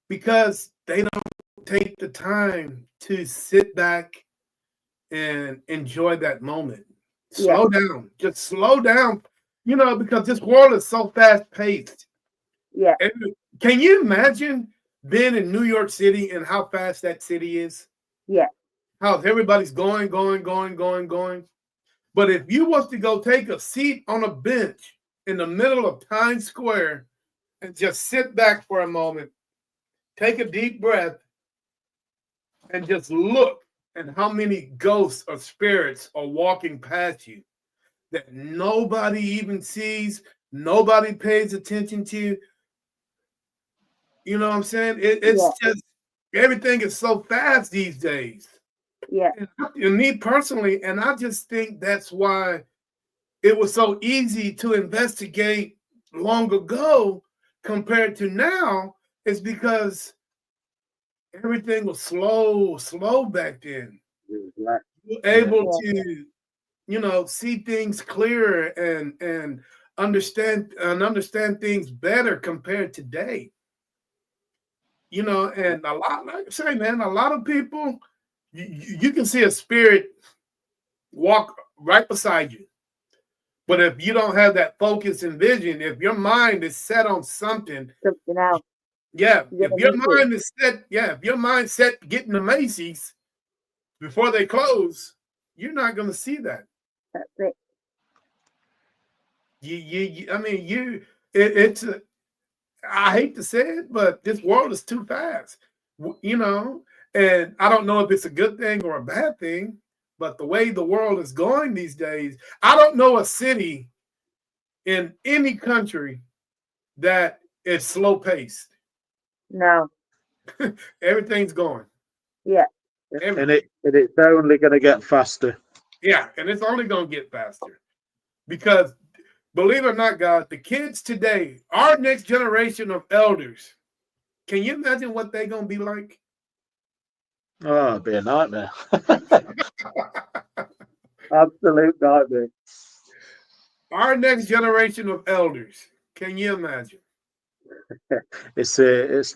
because they don't take the time to sit back and enjoy that moment. Slow down. Just slow down, you know, because this world is so fast-paced. Yeah. And can you imagine being in New York City and how fast that city is? Yeah. How everybody's going. But if you was to go take a seat on a bench in the middle of Times Square and just sit back for a moment, take a deep breath, and just look at how many ghosts or spirits are walking past you that nobody even sees, nobody pays attention to. You know what I'm saying? It's just everything is so fast these days. Yeah. And me personally, and I just think that's why it was so easy to investigate long ago compared to now, is because everything was slow back then. Like, You were yeah. able to, see things clearer and understand things better compared to today. And a lot, like I say, man, a lot of people, you can see a spirit walk right beside you. But if you don't have that focus and vision, if your mind is set on something, Something else. yeah, You're if gonna your miss it. mind is set, if your mind set getting the Macy's before they close, you're not going to see that. That's it. I mean, it's I hate to say it, but this world is too fast, and I don't know if it's a good thing or a bad thing, but the way the world is going these days, I don't know a city in any country that is slow paced. No. Everything's going. Yeah. And it's only going to get faster. Yeah, and it's only going to get faster because, believe it or not, God, the kids today, our next generation of elders, can you imagine what they're going to be like? Oh, it'd be a nightmare. Absolute nightmare. Our next generation of elders, can you imagine? It's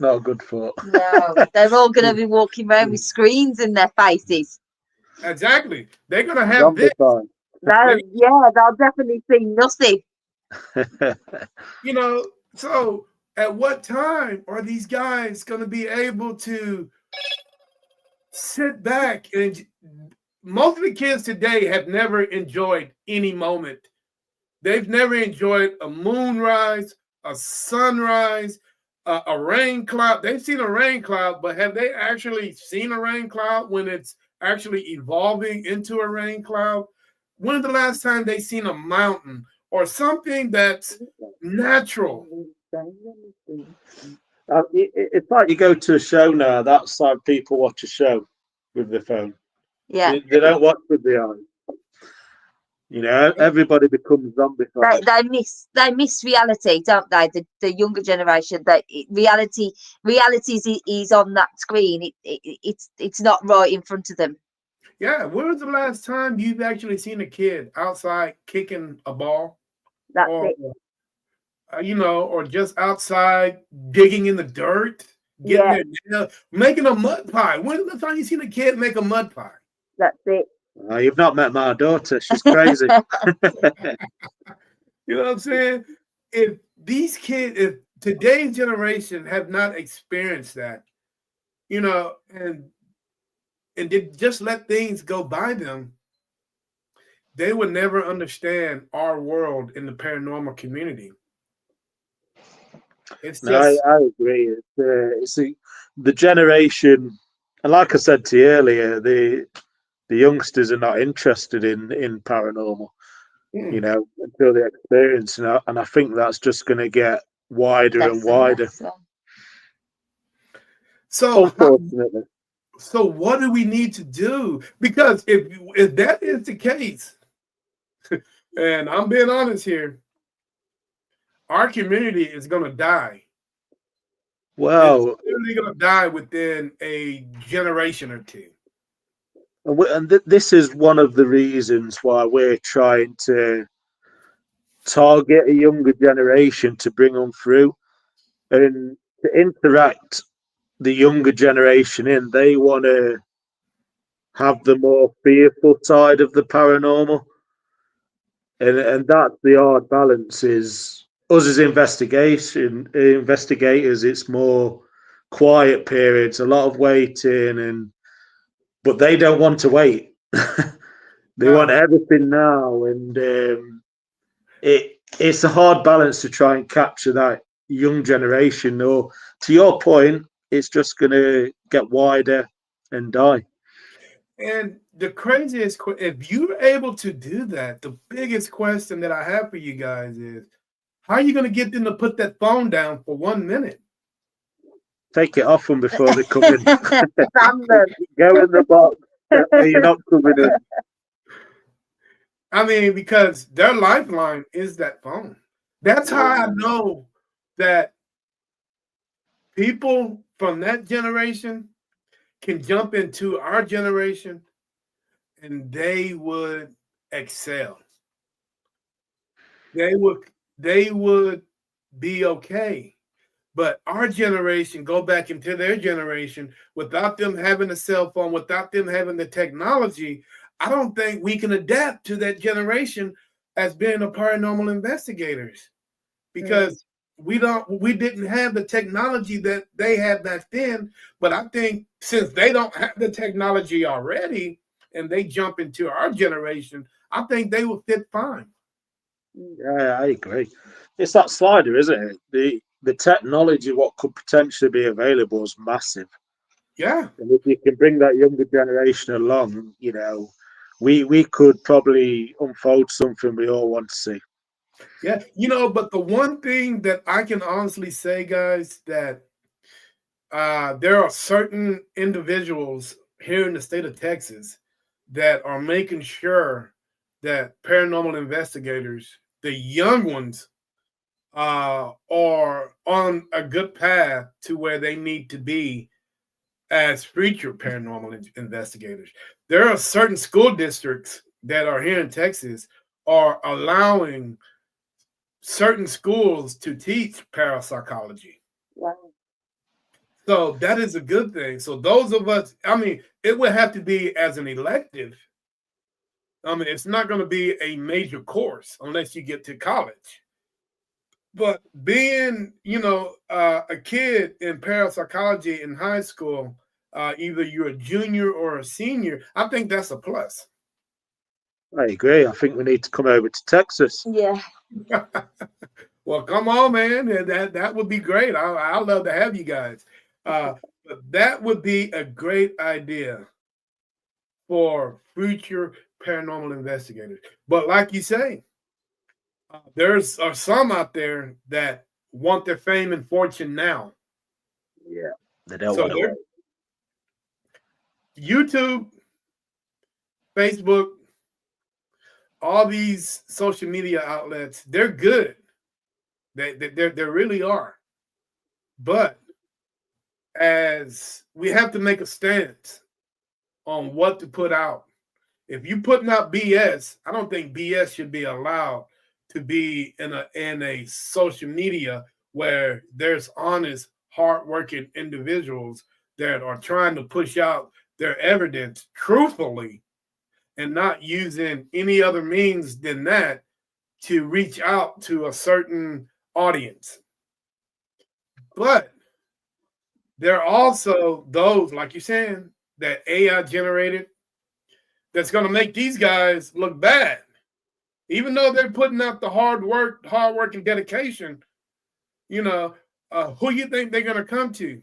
not a good thought. No, they're all going to be walking around with screens in their faces. Exactly. They're going to have this. They'll definitely see nothing. So at what time are these guys going to be able to sit back? And most of the kids today have never enjoyed any moment. They've never enjoyed a moonrise, a sunrise, a rain cloud. They've seen a rain cloud, but have they actually seen a rain cloud when it's actually evolving into a rain cloud? When is the last time they seen a mountain or something that's natural? It's like you go to a show now. That's like people watch a show with their phone. Yeah. They don't watch with the eyes. Everybody becomes zombified. They miss reality, don't they? The younger generation, that reality is on that screen. It's not right in front of them. Yeah, when was the last time you've actually seen a kid outside kicking a ball? That's it. Or just outside digging in the dirt, making a mud pie. When's the time you seen a kid make a mud pie? That's it. You've not met my daughter. She's crazy. You know what I'm saying? If today's generation have not experienced that, and they just let things go by them, they would never understand our world in the paranormal community. It's just, I agree. It's the generation, and like I said to you earlier, the youngsters are not interested in paranormal, until they experience it, and I think that's just going to get wider and wider. So, unfortunately. So what do we need to do? Because if that is the case, and I'm being honest here, our community is going to die. Well, it's literally going to die within a generation or two. And this is one of the reasons why we're trying to target a younger generation to bring them through and to interact the younger generation in. They want to have the more fearful side of the paranormal, and that's the hard balance. Is us as investigators, it's more quiet periods, a lot of waiting, but they don't want to wait. They want everything now, and it's a hard balance to try and capture that young generation. Or to your point, it's just going to get wider and die. And the craziest, if you're able to do that, the biggest question that I have for you guys is, how are you going to get them to put that phone down for 1 minute? Take it off them before they come in. Go in the box. You're not coming in. I mean, because their lifeline is that phone. That's how I know that people from that generation can jump into our generation and they would excel. They would be okay. But our generation, go back into their generation without them having a cell phone, without them having the technology. I don't think we can adapt to that generation as being a paranormal investigators because we didn't have the technology that they had back then. But I think since they don't have the technology already and they jump into our generation, I think they will fit fine. Yeah, I agree. It's that slider, isn't it? The technology, what could potentially be available, is massive. Yeah. And if you can bring that younger generation along, we could probably unfold something we all want to see. Yeah, but the one thing that I can honestly say, guys, that there are certain individuals here in the state of Texas that are making sure that paranormal investigators, the young ones, are on a good path to where they need to be as future paranormal investigators. There are certain school districts that are here in Texas are allowing certain schools to teach parapsychology. Wow. So that is a good thing. So those of us, I mean, it would have to be as an elective. I mean, it's not going to be a major course unless you get to college. But being, a kid in parapsychology in high school, either you're a junior or a senior, I think that's a plus. I agree. I think we need to come over to Texas. Yeah. Well, come on, man. That would be great. I'd love to have you guys. But that would be a great idea for future paranormal investigators. But like you say, there's are some out there that want their fame and fortune now. Yeah, they don't So want to wait. YouTube, Facebook, all these social media outlets, they're good. They really are. But as we have to make a stance on what to put out. If you putting out BS, I don't think BS should be allowed to be in a social media where there's honest, hardworking individuals that are trying to push out their evidence truthfully and not using any other means than that to reach out to a certain audience. But there are also those, like you're saying, that AI generated that's going to make these guys look bad. Even though they're putting out the hard work and dedication, who you think they're going to come to?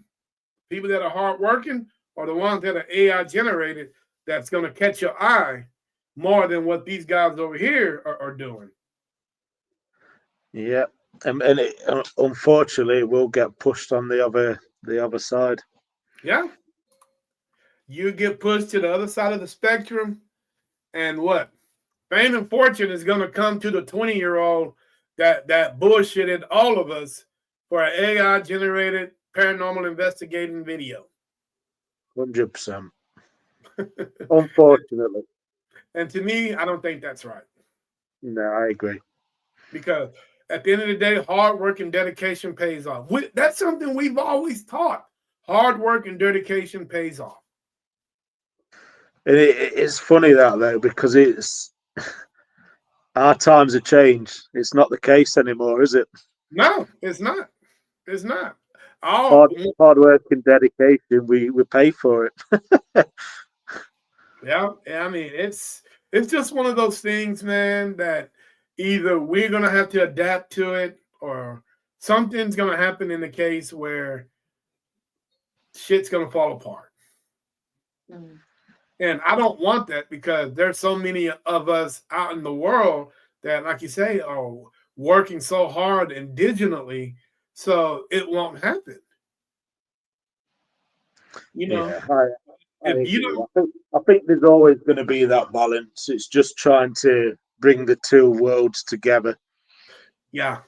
People that are hardworking or the ones that are AI generated that's going to catch your eye more than what these guys over here are doing. Yeah, and unfortunately, it will get pushed on the other side. Yeah. You get pushed to the other side of the spectrum, and what? Fame and fortune is going to come to the 20-year-old that bullshitted all of us for an AI generated paranormal investigating video. 100%. Unfortunately. And to me, I don't think that's right. No, I agree. Because at the end of the day, hard work and dedication pays off. That's something we've always taught. Hard work and dedication pays off. And it's funny that though, because it's our times have changed. It's not the case anymore, is it? No, it's not. It's not. Hard work and dedication, we pay for it. Yeah, I mean, it's just one of those things, man, that either we're gonna have to adapt to it or something's gonna happen in the case where shit's gonna fall apart. Mm. And I don't want that because there's so many of us out in the world that, like you say, are working so hard indigently, so it won't happen. Yeah, I if you agree. don't, I think there's always going to be that balance. It's just trying to bring the two worlds together. yeah,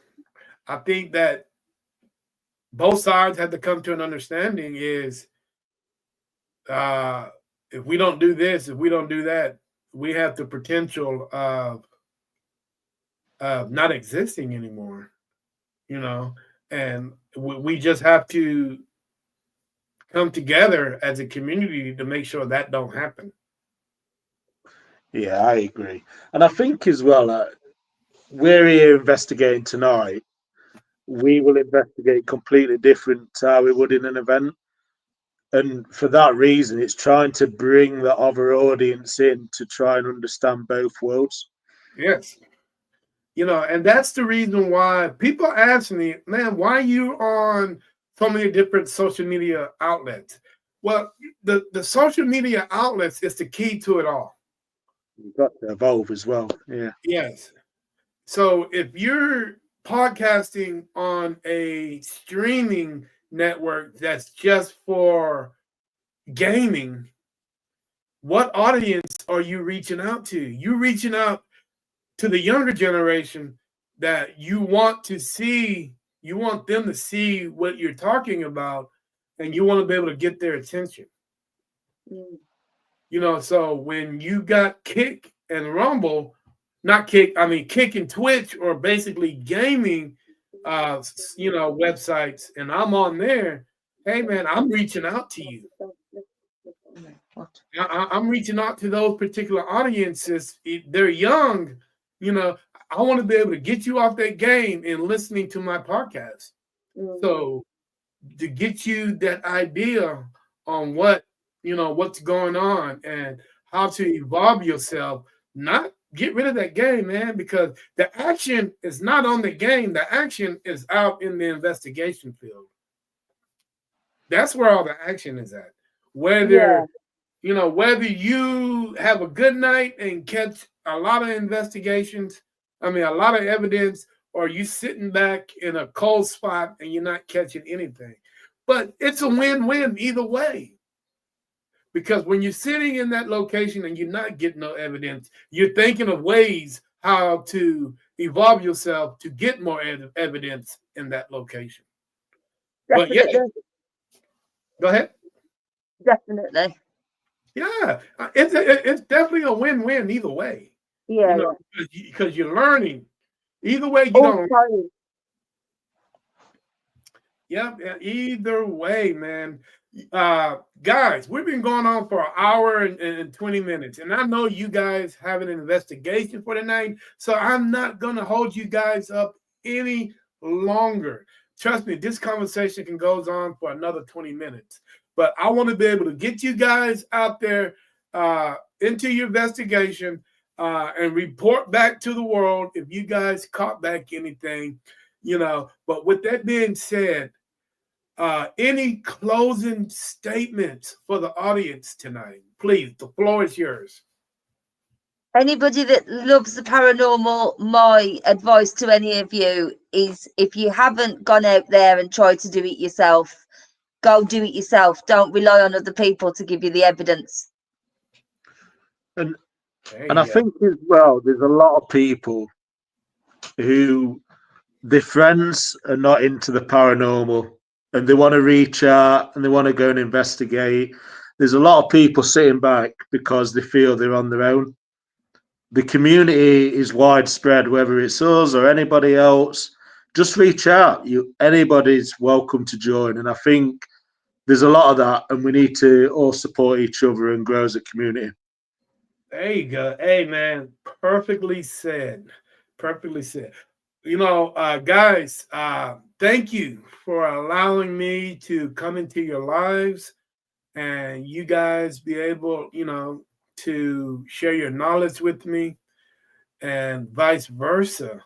I think that both sides have to come to an understanding is uh, if we don't do this, if we don't do that, we have the potential of not existing anymore, you know, and we just have to come together as a community to make sure that don't happen. Yeah, I agree. And I think as well, we're here investigating tonight. We will investigate completely different to how we would in an event. And for that reason, it's trying to bring the other audience in to try and understand both worlds. Yes. And that's the reason why people ask me, man, why you on so many different social media outlets? Well, the social media outlets is the key to it all. You've got to evolve as well. Yeah. Yes. So if you're podcasting on a streaming network that's just for gaming, what audience are you reaching out to? You're reaching out to the younger generation that you want them to see what you're talking about, and you want to be able to get their attention. So when you got Kick and Rumble, not Kick, I mean Kick and Twitch, or basically gaming websites, and I'm on there, hey man, I'm reaching out to you. I'm reaching out to those particular audiences. They're young, I want to be able to get you off that game and listening to my podcast. So to get you that idea on what's going on and how to evolve yourself, not get rid of that game, man, because the action is not on the game. The action is out in the investigation field. That's where all the action is at. Whether you have a good night and catch a lot of investigations, a lot of evidence, or you sitting back in a cold spot and you're not catching anything. But it's a win-win either way. Because when you're sitting in that location and you're not getting no evidence, you're thinking of ways how to evolve yourself to get more evidence in that location. Definitely. But yeah, go ahead. Definitely. Yeah, it's definitely a win-win either way. Yeah. Because you're learning. Either way, you're going to. Yeah, either way, man. Guys, we've been going on for an hour and 20 minutes, and I know you guys have an investigation for tonight, so I'm not going to hold you guys up any longer. Trust me, this conversation can goes on for another 20 minutes, but I want to be able to get you guys out there into your investigation and report back to the world if you guys caught back anything, But with that being said, any closing statements for the audience tonight? Please, the floor is yours. Anybody that loves the paranormal, my advice to any of you is, if you haven't gone out there and tried to do it yourself, go do it yourself. Don't rely on other people to give you the evidence. And I think as well, there's a lot of people who their friends are not into the paranormal and they want to reach out and they want to go and investigate. There's a lot of people sitting back because they feel they're on their own. The community is widespread, whether it's us or anybody else. Just reach out. Anybody's welcome to join. And I think there's a lot of that, and we need to all support each other and grow as a community. There you go. Hey, man, perfectly said. Perfectly said. Guys, thank you for allowing me to come into your lives and you guys be able, to share your knowledge with me and vice versa.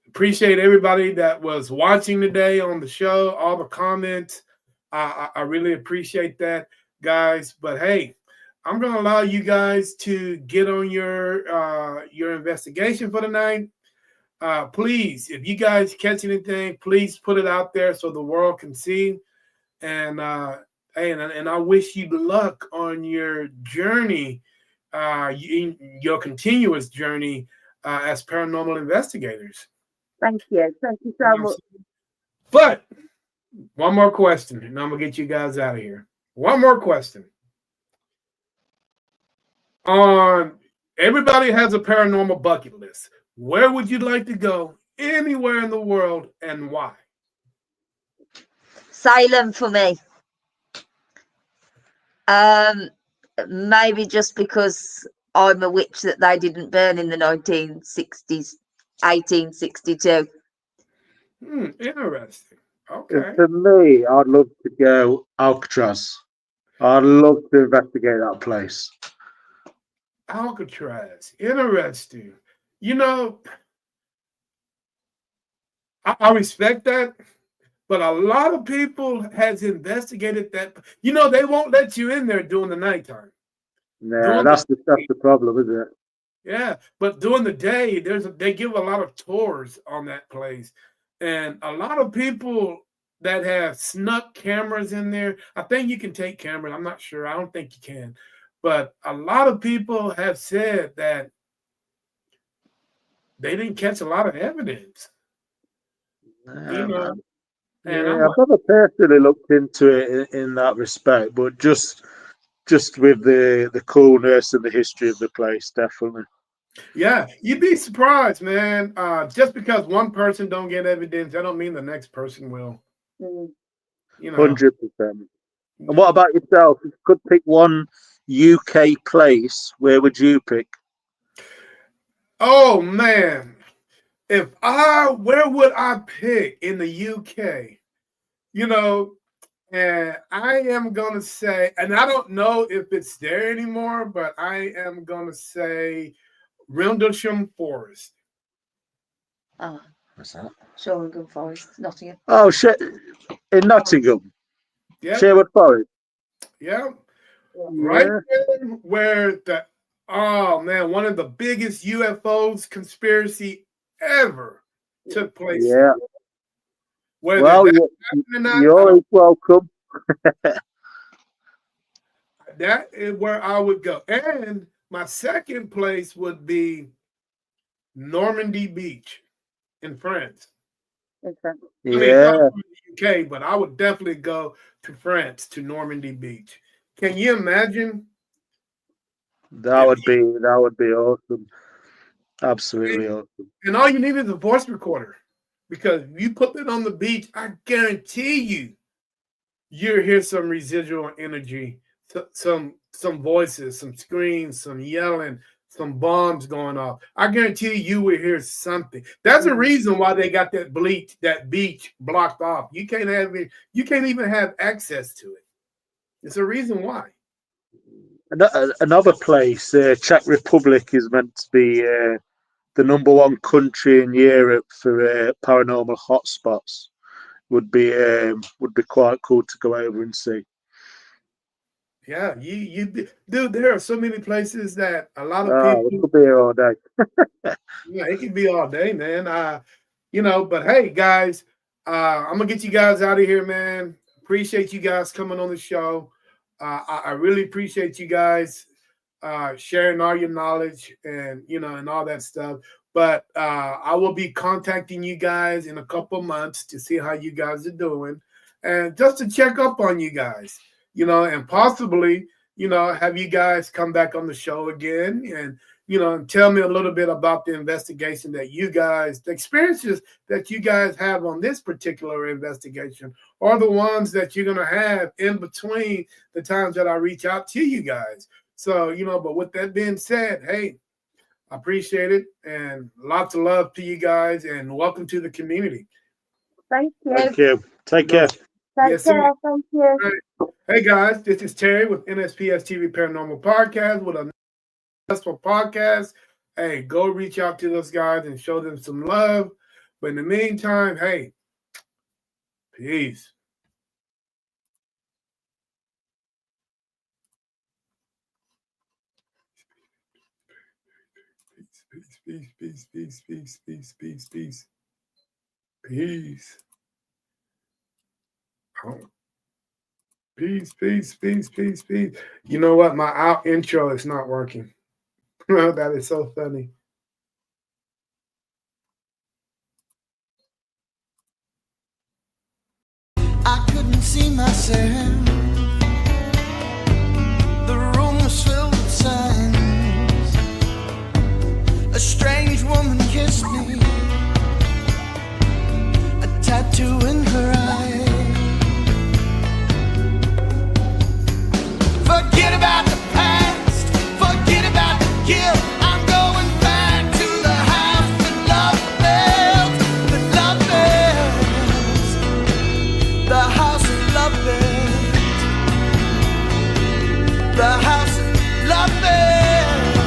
Appreciate everybody that was watching today on the show, all the comments. I really appreciate that, guys. But hey, I'm going to allow you guys to get on your investigation for tonight. Please, if you guys catch anything, please put it out there so the world can see. And Hey, and I wish you luck on your journey, your continuous journey as paranormal investigators. Thank you. Thank you You so know what I'm much. saying? But one more question, and I'm gonna get you guys out of here. One more question. On everybody has a paranormal bucket list. Where would you like to go? Anywhere in the world, and why? Salem for me. Um, maybe just because I'm a witch that they didn't burn in the 1960s, 1862. Interesting. And Okay. for me, I'd love to go Alcatraz. I'd love to investigate that place. Alcatraz. Interesting. You know, I respect that, but a lot of people has investigated that. You know, they won't let you in there during the nighttime. Yeah, During the that's the problem, isn't it? Yeah, but during the day, they give a lot of tours on that place, and a lot of people that have snuck cameras in there. I think you can take cameras. I'm not sure. I don't think you can, but a lot of people have said that they didn't catch a lot of evidence. You know, and I'm Yeah, I've like, never personally looked into it in that respect, but just with the coolness and the history of the place, definitely. yeah, you'd be surprised, man. Just because one person don't get evidence, that don't mean the next person will. Mm. You know. 100%. And what about yourself? If you could pick one UK place, where would you pick? Oh man. Where would I pick in the UK? You know, and I am gonna say, and I don't know if it's there anymore, but I am gonna say Rendlesham Forest. Oh, What's that? Shawinigan Forest, Nottingham. Oh, shit. In Nottingham, Yep, Sherwood Forest. yep, right Yeah, there where the oh man, one of the biggest UFOs conspiracy ever took place yeah. there. Whether Well, that happened or not, you're I don't. always welcome. That is where I would go. And my second place would be Normandy Beach in France. I mean, I'm Yeah, from the UK, but I would definitely go to France, to Normandy Beach. Can you imagine if that would be awesome. Absolutely awesome. and all you need is a voice recorder? Because if you put it on the beach, I guarantee you'll hear some residual energy, some voices, some screams, some yelling, some bombs going off. I guarantee you will hear something. That's a reason why they got that beach blocked off. You can't have it, you can't even have access to it. It's a reason why. Another place, Czech Republic, is meant to be the number one country in Europe for paranormal hotspots. Would be quite cool to go over and see. Yeah, dude, there are so many places that a lot of Oh, we people, could be here all day. yeah, it can be all day, man. But hey, guys, I'm gonna get you guys out of here, man. Appreciate you guys coming on the show. I really appreciate you guys sharing all your knowledge and and all that stuff. But I will be contacting you guys in a couple months to see how you guys are doing, and just to check up on you guys, and possibly, have you guys come back on the show again and and tell me a little bit about the investigation the experiences that you guys have on this particular investigation, or the ones that you're going to have in between the times that I reach out to you guys. So, but with that being said, hey, I appreciate it and lots of love to you guys and welcome to the community. Thank you. Thank you. Take No, care. Take yes, sir. care. Thank you. All right. Hey guys, this is Terry with NSPS TV Paranormal Podcast with a successful podcast. Hey, go reach out to those guys and show them some love. But in the meantime, hey, peace. Peace, peace, peace, peace, peace, peace, peace, peace, peace. Oh. Peace, peace, peace, peace, peace. You know what? My out intro is not working. That is so funny. I couldn't see myself. The room was filled with signs. A strange woman kissed me. A tattoo in her eye. Forget about the past. Forget about the guilt. I'm going back to the house that love built. That love built. The house of love built. The house of love built.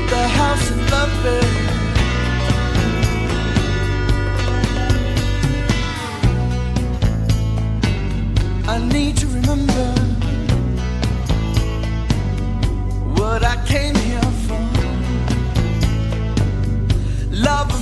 The house of love built. I need to remember what I came here for. Love of